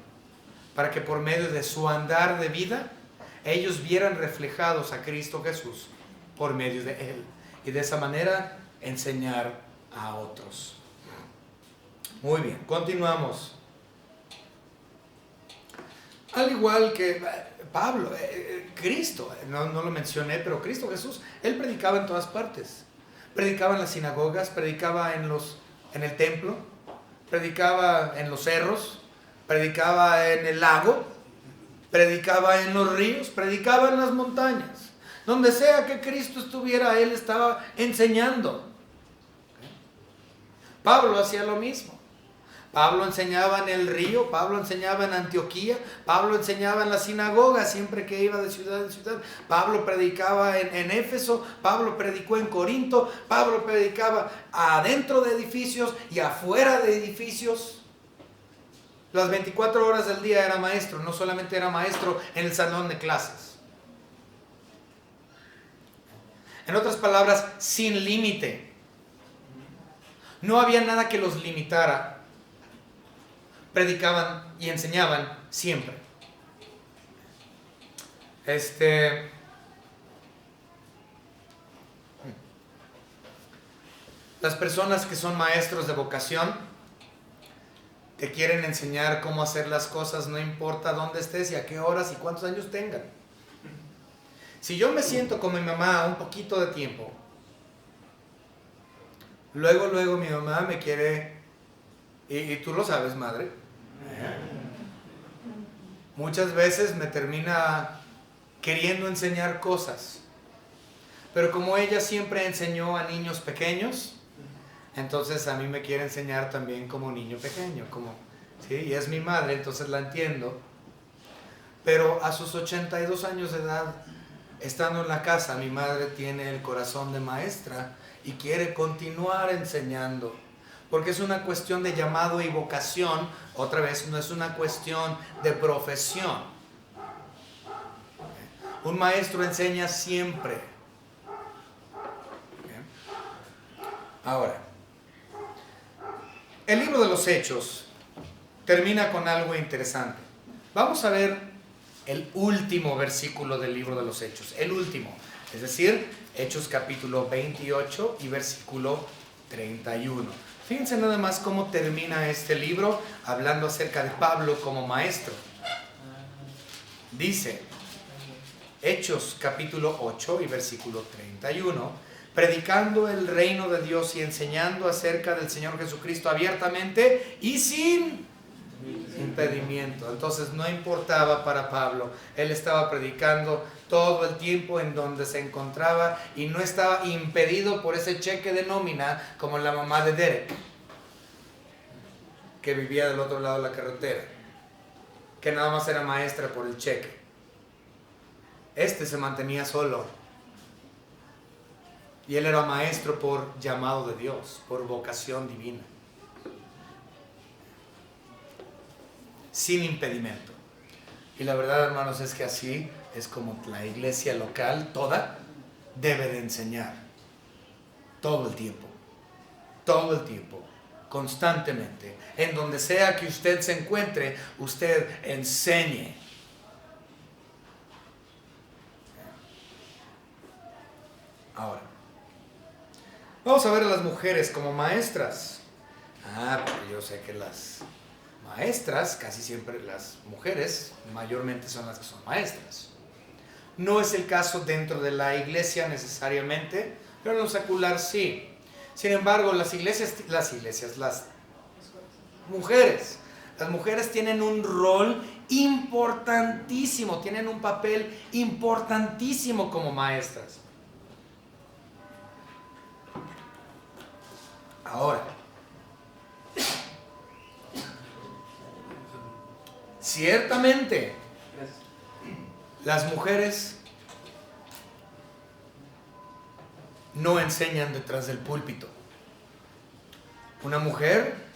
para que por medio de su andar de vida, ellos vieran reflejados a Cristo Jesús por medio de él, y de esa manera enseñar a otros. Muy bien, continuamos. Al igual que Pablo, Cristo, no lo mencioné, pero Cristo Jesús, él predicaba en todas partes. Predicaba en las sinagogas, predicaba en el templo, predicaba en los cerros, predicaba en el lago, predicaba en los ríos, predicaba en las montañas. Donde sea que Cristo estuviera, él estaba enseñando. Pablo hacía lo mismo. Pablo enseñaba en el río, Pablo enseñaba en Antioquía, Pablo enseñaba en la sinagoga siempre que iba de ciudad en ciudad. Pablo predicaba en Éfeso, Pablo predicó en Corinto, Pablo predicaba adentro de edificios y afuera de edificios. Las 24 horas del día era maestro, no solamente era maestro en el salón de clases. En otras palabras, sin límite. No había nada que los limitara. Predicaban y enseñaban siempre. Las personas que son maestros de vocación te quieren enseñar cómo hacer las cosas, no importa dónde estés y a qué horas y cuántos años tengan. Si yo me siento con mi mamá un poquito de tiempo, luego mi mamá me quiere, y tú lo sabes, madre, muchas veces me termina queriendo enseñar cosas, pero como ella siempre enseñó a niños pequeños, entonces a mí me quiere enseñar también como niño pequeño, ¿sí? Y es mi madre, entonces la entiendo. Pero a sus 82 años de edad, estando en la casa, mi madre tiene el corazón de maestra y quiere continuar enseñando, porque es una cuestión de llamado y vocación. Otra vez, no es una cuestión de profesión. Un maestro enseña siempre. Ahora, el libro de los Hechos termina con algo interesante. Vamos a ver el último versículo del libro de los Hechos. El último, es decir, Hechos capítulo 28 y versículo 31. Fíjense nada más cómo termina este libro hablando acerca de Pablo como maestro. Dice, Hechos capítulo 8 y versículo 31, predicando el reino de Dios y enseñando acerca del Señor Jesucristo abiertamente y sin impedimento. Entonces no importaba para Pablo, él estaba predicando todo el tiempo en donde se encontraba y no estaba impedido por ese cheque de nómina como la mamá de Derek, que vivía del otro lado de la carretera, que nada más era maestra por el cheque. Se mantenía solo y él era maestro por llamado de Dios, por vocación divina, sin impedimento. Y la verdad, hermanos, es que así es como la iglesia local toda debe de enseñar todo el tiempo, constantemente. En donde sea que usted se encuentre, usted enseñe. Ahora, vamos a ver a las mujeres como maestras. Porque yo sé que las maestras, casi siempre las mujeres, mayormente son las que son maestras. No es el caso dentro de la iglesia necesariamente, pero en lo secular sí. Sin embargo, las mujeres tienen un rol importantísimo, tienen un papel importantísimo como maestras. Ahora, ciertamente, las mujeres no enseñan detrás del púlpito. Una mujer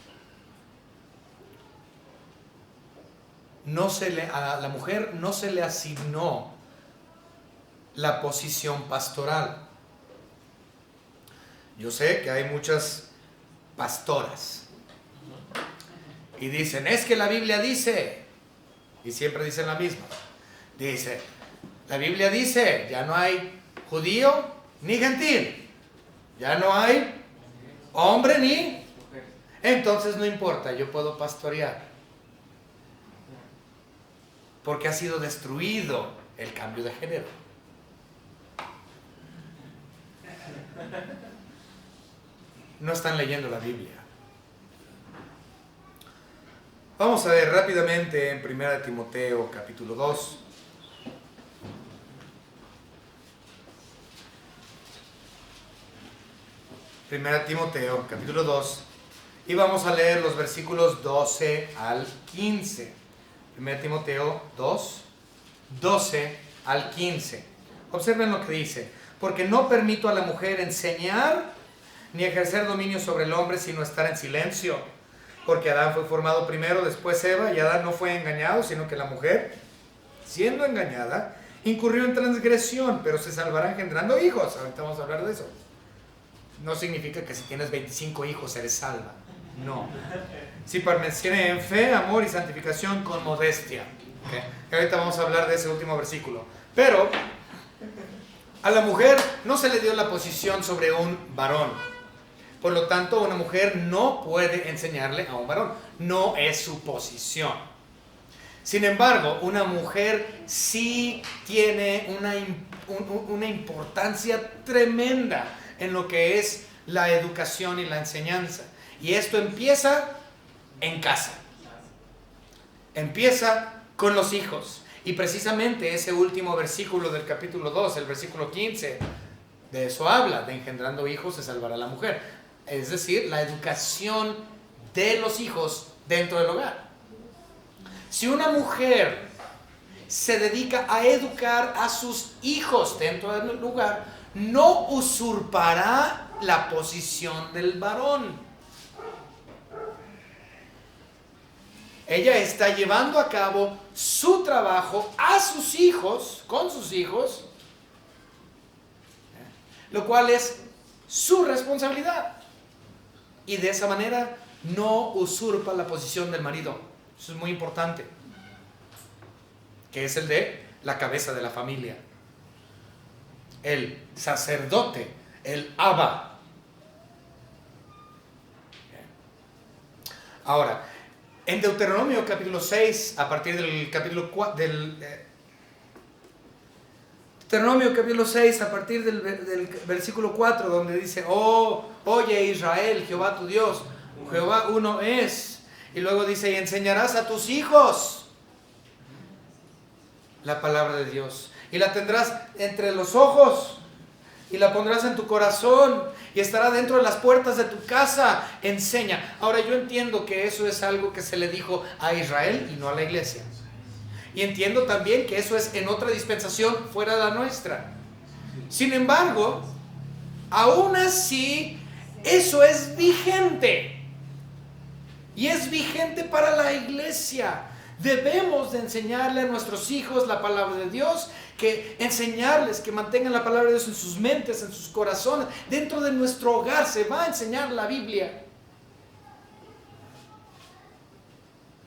a la mujer no se le asignó la posición pastoral. Yo sé que hay muchas pastoras y dicen, es que la Biblia dice, y siempre dicen la misma, dice, la Biblia dice, ya no hay judío ni gentil, ya no hay hombre ni, entonces no importa, yo puedo pastorear, porque ha sido destruido el cambio de género. No están leyendo la Biblia. Vamos a ver rápidamente en 1 Timoteo capítulo 2. Primera Timoteo capítulo 2 y vamos a leer los versículos 12 al 15. 1 Timoteo 2, 12 al 15. Observen lo que dice. Porque no permito a la mujer enseñar ni ejercer dominio sobre el hombre, sino estar en silencio. Porque Adán fue formado primero, después Eva, y Adán no fue engañado, sino que la mujer, siendo engañada, incurrió en transgresión, pero se salvará engendrando hijos. Ahorita vamos a hablar de eso. No significa que si tienes 25 hijos eres salva. No. Si permaneciere en fe, amor y santificación con modestia. ¿Okay? Y ahorita vamos a hablar de ese último versículo. Pero a la mujer no se le dio la posición sobre un varón. Por lo tanto, una mujer no puede enseñarle a un varón. No es su posición. Sin embargo, una mujer sí tiene una importancia tremenda en lo que es la educación y la enseñanza. Y esto empieza en casa. Empieza con los hijos. Y precisamente ese último versículo del capítulo 2, el versículo 15, de eso habla, de engendrando hijos se salvará la mujer. Es decir, la educación de los hijos dentro del hogar. Si una mujer se dedica a educar a sus hijos dentro del hogar, no usurpará la posición del varón. Ella está llevando a cabo su trabajo a sus hijos, con sus hijos, lo cual es su responsabilidad. Y de esa manera no usurpa la posición del marido. Eso es muy importante. Que es el de la cabeza de la familia. El sacerdote, el Abba. Ahora, en Deuteronomio capítulo 6, a partir del capítulo 4, Deuteronomio capítulo 6, a partir del versículo 4, donde dice, oye Israel, Jehová tu Dios, Jehová uno es. Y luego dice, y enseñarás a tus hijos la palabra de Dios. Y la tendrás entre los ojos, y la pondrás en tu corazón, y estará dentro de las puertas de tu casa. Enseña. Ahora yo entiendo que eso es algo que se le dijo a Israel y no a la iglesia. Y entiendo también que eso es en otra dispensación fuera de la nuestra. Sin embargo, aún así, eso es vigente. Y es vigente para la iglesia. Debemos de enseñarle a nuestros hijos la palabra de Dios, que enseñarles que mantengan la palabra de Dios en sus mentes, en sus corazones. Dentro de nuestro hogar se va a enseñar la Biblia.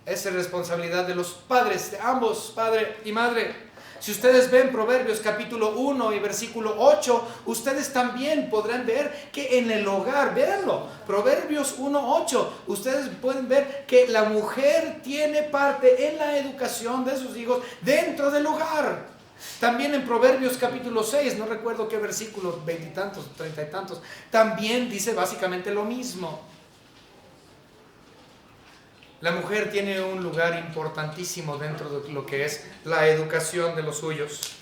Es responsabilidad de los padres, de ambos, padre y madre. Si ustedes ven Proverbios capítulo 1 y versículo 8, ustedes también podrán ver que en el hogar, véanlo, Proverbios 1:8, ustedes pueden ver que la mujer tiene parte en la educación de sus hijos dentro del hogar. También en Proverbios capítulo 6, no recuerdo qué versículo, 20 y tantos, 30 y tantos, también dice básicamente lo mismo. La mujer tiene un lugar importantísimo dentro de lo que es la educación de los suyos.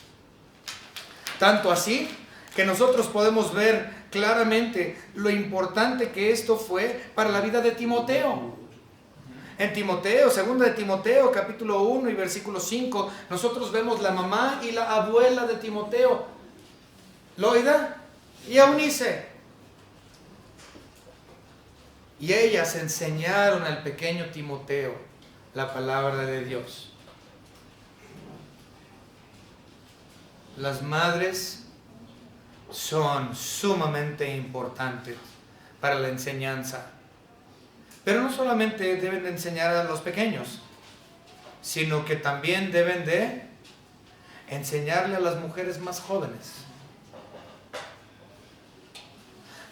Tanto así que nosotros podemos ver claramente lo importante que esto fue para la vida de Timoteo. En Timoteo, 2 de Timoteo, capítulo 1 y versículo 5, nosotros vemos la mamá y la abuela de Timoteo, Loida y Eunice. Y ellas enseñaron al pequeño Timoteo la palabra de Dios. Las madres son sumamente importantes para la enseñanza. Pero no solamente deben de enseñar a los pequeños, sino que también deben de enseñarle a las mujeres más jóvenes.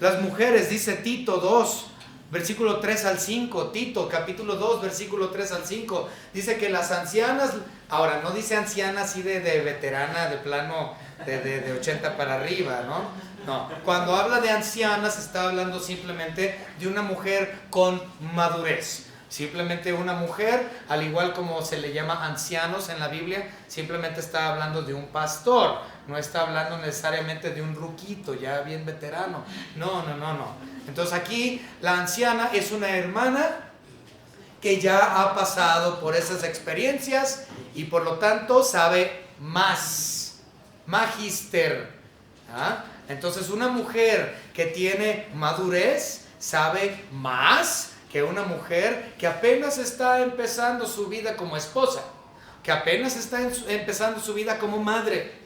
Las mujeres, dice Tito 2, versículo 3 al 5, Tito capítulo 2, versículo 3 al 5, dice que las ancianas, ahora no dice anciana así de veterana, de plano de 80 para arriba, ¿no? No, cuando habla de ancianas está hablando simplemente de una mujer con madurez. Simplemente una mujer, al igual como se le llama ancianos en la Biblia, simplemente está hablando de un pastor. No está hablando necesariamente de un ruquito ya bien veterano. No. Entonces aquí la anciana es una hermana que ya ha pasado por esas experiencias y por lo tanto sabe más. Magister. ¿Ah? Entonces una mujer que tiene madurez sabe más que una mujer que apenas está empezando su vida como esposa, que apenas está empezando su vida como madre.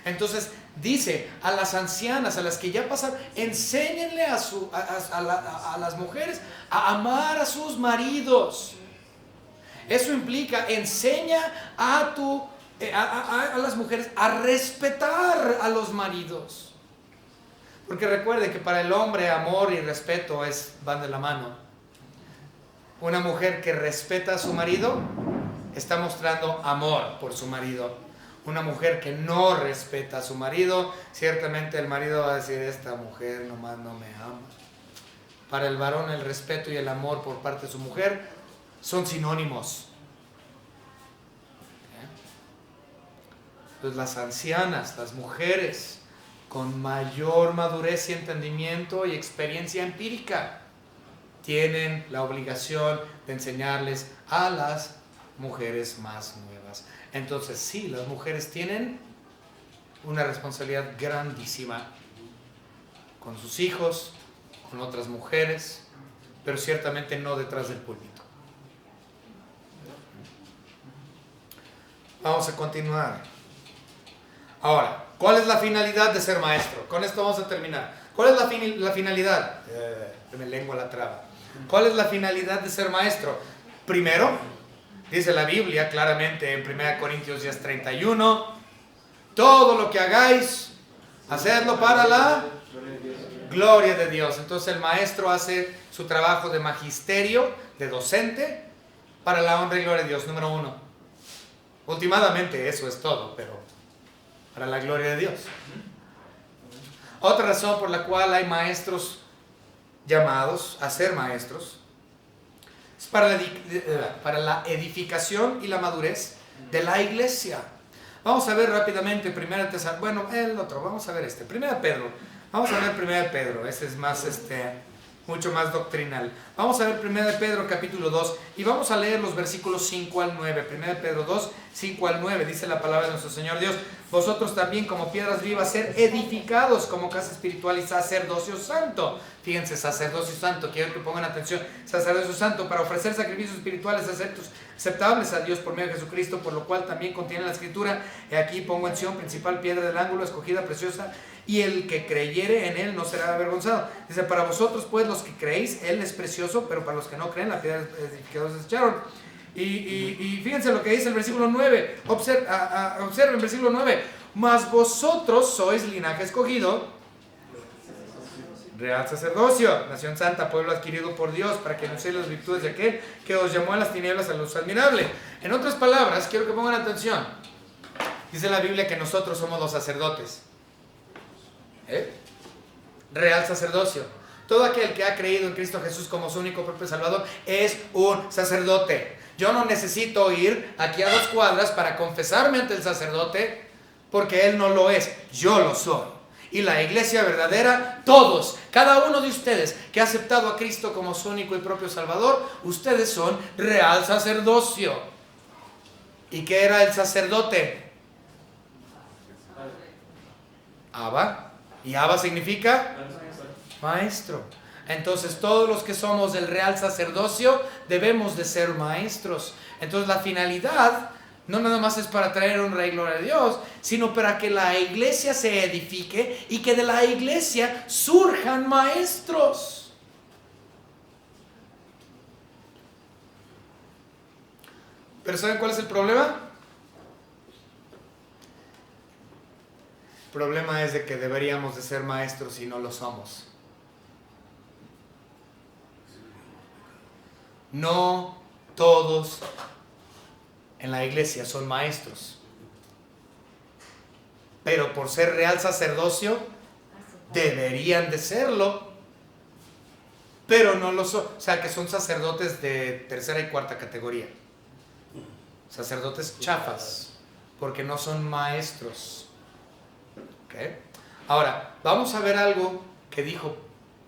Entonces dice a las ancianas, a las que ya pasaron, enséñenle a las mujeres a amar a sus maridos. Eso implica enseña a las mujeres a respetar a los maridos. Porque recuerden que para el hombre amor y respeto van de la mano. Una mujer que respeta a su marido está mostrando amor por su marido. Una mujer que no respeta a su marido, ciertamente el marido va a decir, esta mujer nomás no me ama. Para el varón el respeto y el amor por parte de su mujer son sinónimos. Pues las ancianas, las mujeres con mayor madurez y entendimiento y experiencia empírica tienen la obligación de enseñarles a las mujeres más nuevas. Entonces sí, las mujeres tienen una responsabilidad grandísima con sus hijos, con otras mujeres, pero ciertamente no detrás del púlpito. Vamos a continuar. Ahora, ¿cuál es la finalidad de ser maestro? Con esto vamos a terminar. ¿Cuál es la finalidad? Me lengua la traba. ¿Cuál es la finalidad de ser maestro? Primero, dice la Biblia claramente en 1 Corintios 10:31, todo lo que hagáis, hacedlo para la gloria de Dios. Entonces el maestro hace su trabajo de magisterio, de docente, para la honra y gloria de Dios, número 1. Últimamente eso es todo, pero para la gloria de Dios. Otra razón por la cual hay maestros llamados a ser maestros es para la edificación y la madurez de la iglesia. Vamos a ver rápidamente 1 Pedro. Vamos a ver 1 Pedro, este es más mucho más doctrinal. Vamos a ver 1 Pedro capítulo 2 y vamos a leer los versículos 5 al 9. 1 Pedro 2, 5 al 9 dice la palabra de nuestro Señor Dios: vosotros también como piedras vivas ser edificados como casa espiritual y sacerdocio santo. Fíjense, sacerdocio santo, quiero que pongan atención, sacerdocio santo para ofrecer sacrificios espirituales aceptables a Dios por medio de Jesucristo, por lo cual también contiene la escritura: he aquí pongo en Sión principal piedra del ángulo, escogida, preciosa, y el que creyere en él no será avergonzado. Dice, para vosotros pues los que creéis, él es precioso, pero para los que no creen, la piedra edificadores desecharon. Y fíjense lo que dice el versículo 9. Observen el versículo 9. Mas vosotros sois linaje escogido, real sacerdocio, nación santa, pueblo adquirido por Dios, para que anunciéis las virtudes de aquel que os llamó a las tinieblas a la luz admirable. En otras palabras, quiero que pongan atención. Dice la Biblia que nosotros somos los sacerdotes. Real sacerdocio. Todo aquel que ha creído en Cristo Jesús como su único propio Salvador es un sacerdote. Yo no necesito ir aquí a 2 cuadras para confesarme ante el sacerdote, porque Él no lo es, yo lo soy. Y la iglesia verdadera, todos, cada uno de ustedes que ha aceptado a Cristo como su único y propio Salvador, ustedes son real sacerdocio. ¿Y qué era el sacerdote? Abba. Y Abba significa maestro. Entonces todos los que somos del real sacerdocio debemos de ser maestros. Entonces la finalidad no nada más es para traer honra y gloria a Dios, sino para que la iglesia se edifique y que de la iglesia surjan maestros. ¿Pero saben cuál es el problema? El problema es de que deberíamos de ser maestros y no lo somos. No todos en la iglesia son maestros, pero por ser real sacerdocio deberían de serlo, pero no lo son. O sea, que son sacerdotes de 3ª y 4ª categoría, sacerdotes chafas, porque no son maestros. ¿Okay? Ahora, vamos a ver algo que dijo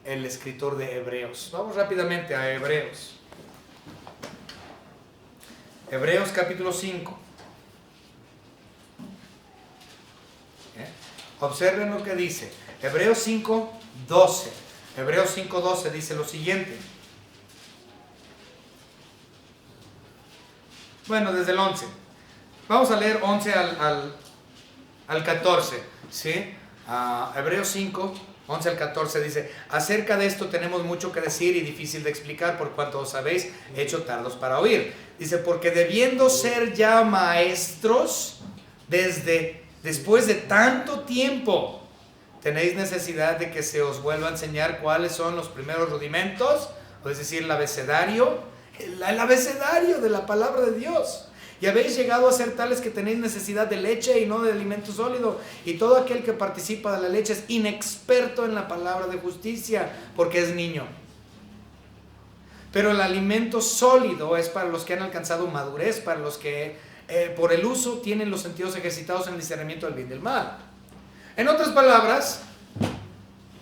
el escritor de Hebreos. Vamos rápidamente a Hebreos. Hebreos capítulo 5. Observen lo que dice. Hebreos 5:12. Hebreos 5:12 dice lo siguiente. Bueno, desde el 11. Vamos a leer 11 al 14. ¿Sí? Hebreos 5, 11 al 14 dice: acerca de esto tenemos mucho que decir y difícil de explicar, por cuanto os habéis hecho tardos para oír. Dice: porque debiendo ser ya maestros después de tanto tiempo, tenéis necesidad de que se os vuelva a enseñar cuáles son los primeros rudimentos, es decir, el abecedario de la palabra de Dios. Y habéis llegado a ser tales que tenéis necesidad de leche y no de alimento sólido. Y todo aquel que participa de la leche es inexperto en la palabra de justicia, porque es niño. Pero el alimento sólido es para los que han alcanzado madurez, para los que por el uso tienen los sentidos ejercitados en el discernimiento del bien y del mal. En otras palabras,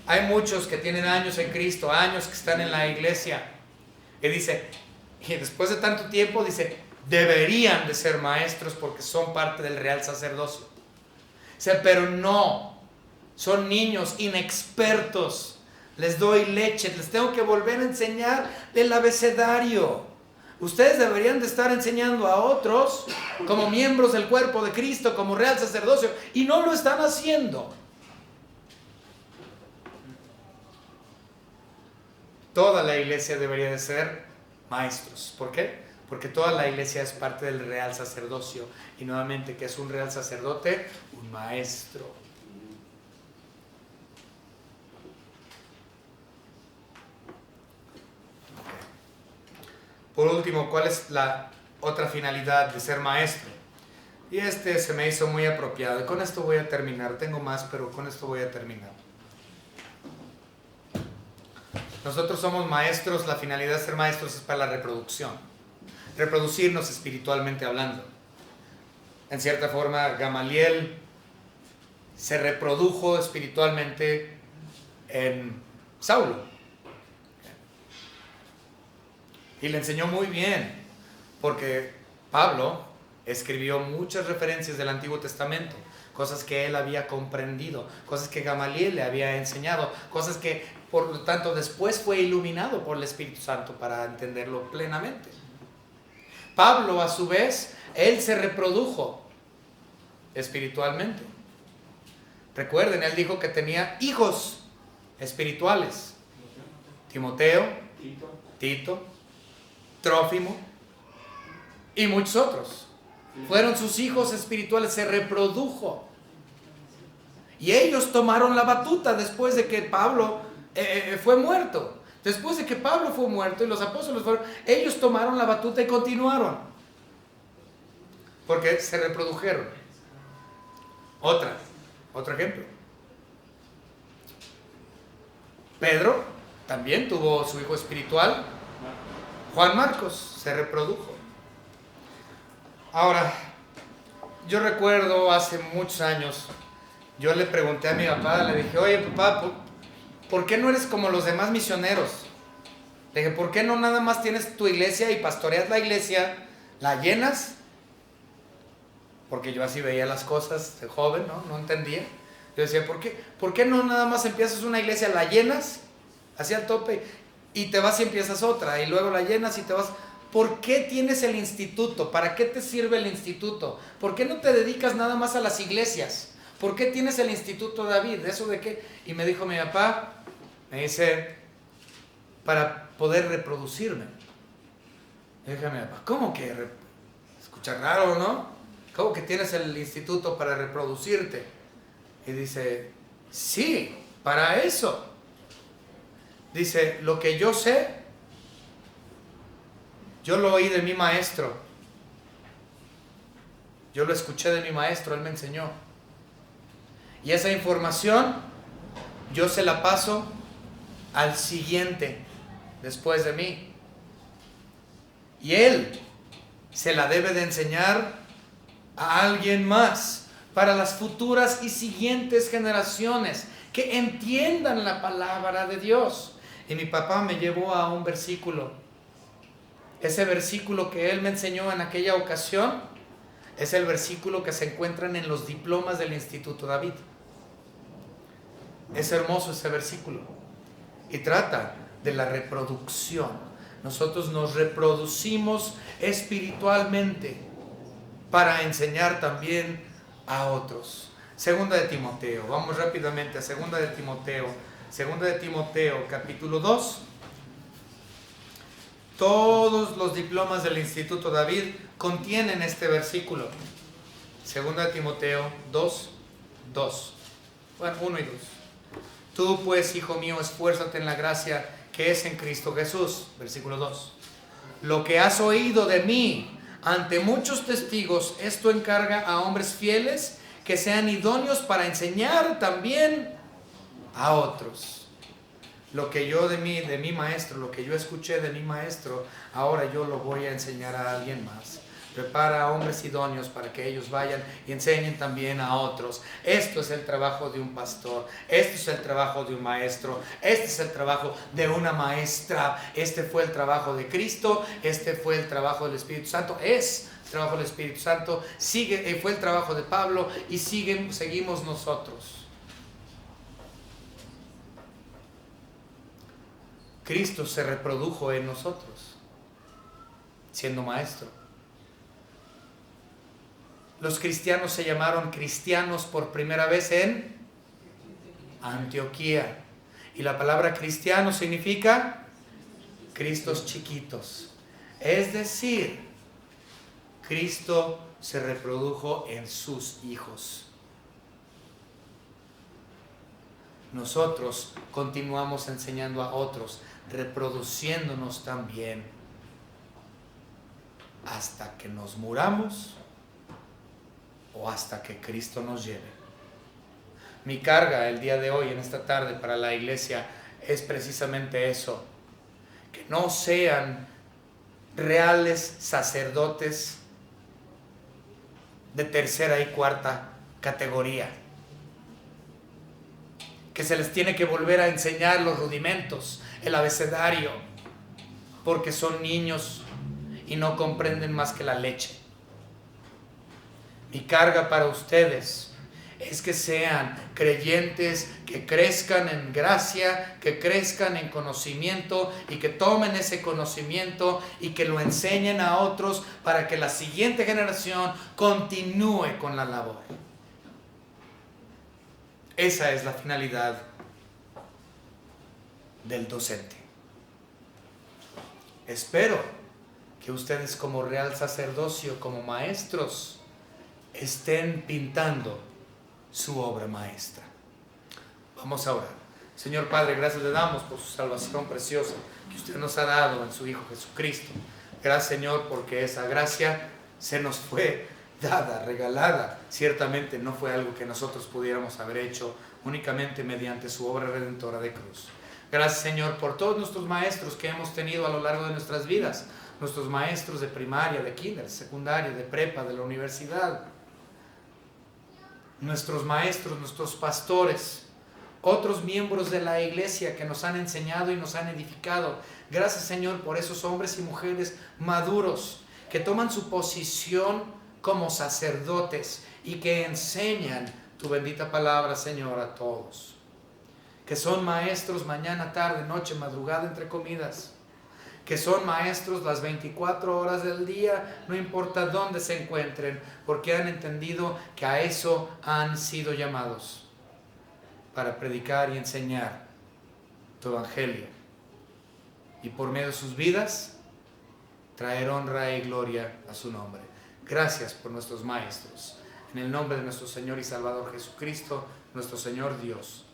hay muchos que tienen años en Cristo, años que están en la iglesia. Y dice, y después de tanto tiempo, dice, deberían de ser maestros porque son parte del real sacerdocio. Pero no, son niños inexpertos. Les doy leche, les tengo que volver a enseñar el abecedario. Ustedes deberían de estar enseñando a otros como miembros del cuerpo de Cristo, como real sacerdocio, y no lo están haciendo. Toda la iglesia debería de ser maestros. ¿Por qué? Porque toda la iglesia es parte del real sacerdocio. Y nuevamente, ¿qué es un real sacerdote? Un maestro. Por último, ¿cuál es la otra finalidad de ser maestro? Y se me hizo muy apropiado. Y con esto voy a terminar. Tengo más, pero con esto voy a terminar. Nosotros somos maestros. La finalidad de ser maestros es para la reproducción. Reproducirnos espiritualmente hablando. En cierta forma, Gamaliel se reprodujo espiritualmente en Saulo. Y le enseñó muy bien, porque Pablo escribió muchas referencias del Antiguo Testamento, cosas que él había comprendido, cosas que Gamaliel le había enseñado, cosas que por lo tanto después fue iluminado por el Espíritu Santo para entenderlo plenamente. Pablo, a su vez, él se reprodujo espiritualmente. Recuerden, él dijo que tenía hijos espirituales: Timoteo, Tito, Trófimo. y muchos otros. Fueron sus hijos espirituales, se reprodujo. Y ellos tomaron la batuta después de que Pablo fue muerto. Después de que Pablo fue muerto y los apóstoles fueron, ellos tomaron la batuta y continuaron. Porque se reprodujeron. Otro ejemplo. Pedro también tuvo su hijo espiritual, Juan Marcos, se reprodujo. Ahora, yo recuerdo hace muchos años, yo le pregunté a mi papá, le dije, oye papá, ¿por qué no eres como los demás misioneros? Le dije, ¿por qué no nada más tienes tu iglesia y pastoreas la iglesia, la llenas? Porque yo así veía las cosas de joven, no entendía. Yo decía, ¿por qué no nada más empiezas una iglesia, la llenas hacia el tope y te vas y empiezas otra y luego la llenas y te vas? ¿Por qué tienes el instituto? ¿Para qué te sirve el instituto? ¿Por qué no te dedicas nada más a las iglesias? ¿Por qué tienes el instituto David? ¿Eso de qué? Y me dijo mi papá, me dice, para poder reproducirme. Y dije a mi papá, ¿cómo que? Escucha raro, ¿no? ¿Cómo que tienes el instituto para reproducirte? Y dice, sí, para eso. Dice, lo que yo sé, yo lo oí de mi maestro. Yo lo escuché de mi maestro, él me enseñó. Y esa información yo se la paso al siguiente después de mí. Y él se la debe de enseñar a alguien más para las futuras y siguientes generaciones que entiendan la palabra de Dios. Y mi papá me llevó a un versículo. Ese versículo que él me enseñó en aquella ocasión es el versículo que se encuentran en los diplomas del Instituto David. Es hermoso ese versículo y trata de la reproducción. Nosotros nos reproducimos espiritualmente para enseñar también a otros. Segunda de Timoteo, vamos rápidamente a Segunda de Timoteo capítulo 2. Todos los diplomas del Instituto David contienen este versículo. Segunda de Timoteo 2. Bueno, 1 y 2. Tú pues, hijo mío, esfuérzate en la gracia que es en Cristo Jesús. Versículo 2. Lo que has oído de mí ante muchos testigos, esto encarga a hombres fieles que sean idóneos para enseñar también a otros. Lo que yo de mi maestro, lo que yo escuché de mi maestro, ahora yo lo voy a enseñar a alguien más. Prepara a hombres idóneos para que ellos vayan y enseñen también a otros. Esto es el trabajo de un pastor, esto es el trabajo de un maestro, este es el trabajo de una maestra. Este fue el trabajo de Cristo, este fue el trabajo del Espíritu Santo, es el trabajo del Espíritu Santo, fue el trabajo de Pablo y seguimos nosotros. Cristo se reprodujo en nosotros, siendo maestro. Los cristianos se llamaron cristianos por primera vez en Antioquía. Y la palabra cristiano significa Cristos chiquitos. Es decir, Cristo se reprodujo en sus hijos. Nosotros continuamos enseñando a otros, reproduciéndonos también hasta que nos muramos o hasta que Cristo nos lleve. Mi carga el día de hoy, en esta tarde, para la iglesia es precisamente eso: que no sean reales sacerdotes de tercera y cuarta categoría, que se les tiene que volver a enseñar los rudimentos, el abecedario, porque son niños y no comprenden más que la leche. Mi carga para ustedes es que sean creyentes, que crezcan en gracia, que crezcan en conocimiento y que tomen ese conocimiento y que lo enseñen a otros para que la siguiente generación continúe con la labor. Esa es la finalidad del docente. Espero que ustedes como real sacerdocio, como maestros, estén pintando su obra maestra. Vamos a orar. Señor Padre, gracias le damos por su salvación preciosa que usted nos ha dado en su Hijo Jesucristo. Gracias, Señor, porque esa gracia se nos fue dada, regalada. Ciertamente no fue algo que nosotros pudiéramos haber hecho, únicamente mediante su obra redentora de cruz. Gracias, Señor, por todos nuestros maestros que hemos tenido a lo largo de nuestras vidas, nuestros maestros de primaria, de kinder, secundaria, de prepa, de la universidad, nuestros maestros, nuestros pastores, otros miembros de la iglesia que nos han enseñado y nos han edificado. Gracias, Señor, por esos hombres y mujeres maduros que toman su posición como sacerdotes y que enseñan tu bendita palabra, Señor, a todos. Que son maestros mañana, tarde, noche, madrugada, entre comidas. Que son maestros las 24 horas del día, no importa dónde se encuentren, porque han entendido que a eso han sido llamados, para predicar y enseñar tu evangelio. Y por medio de sus vidas, traer honra y gloria a su nombre. Gracias por nuestros maestros. En el nombre de nuestro Señor y Salvador Jesucristo, nuestro Señor Dios.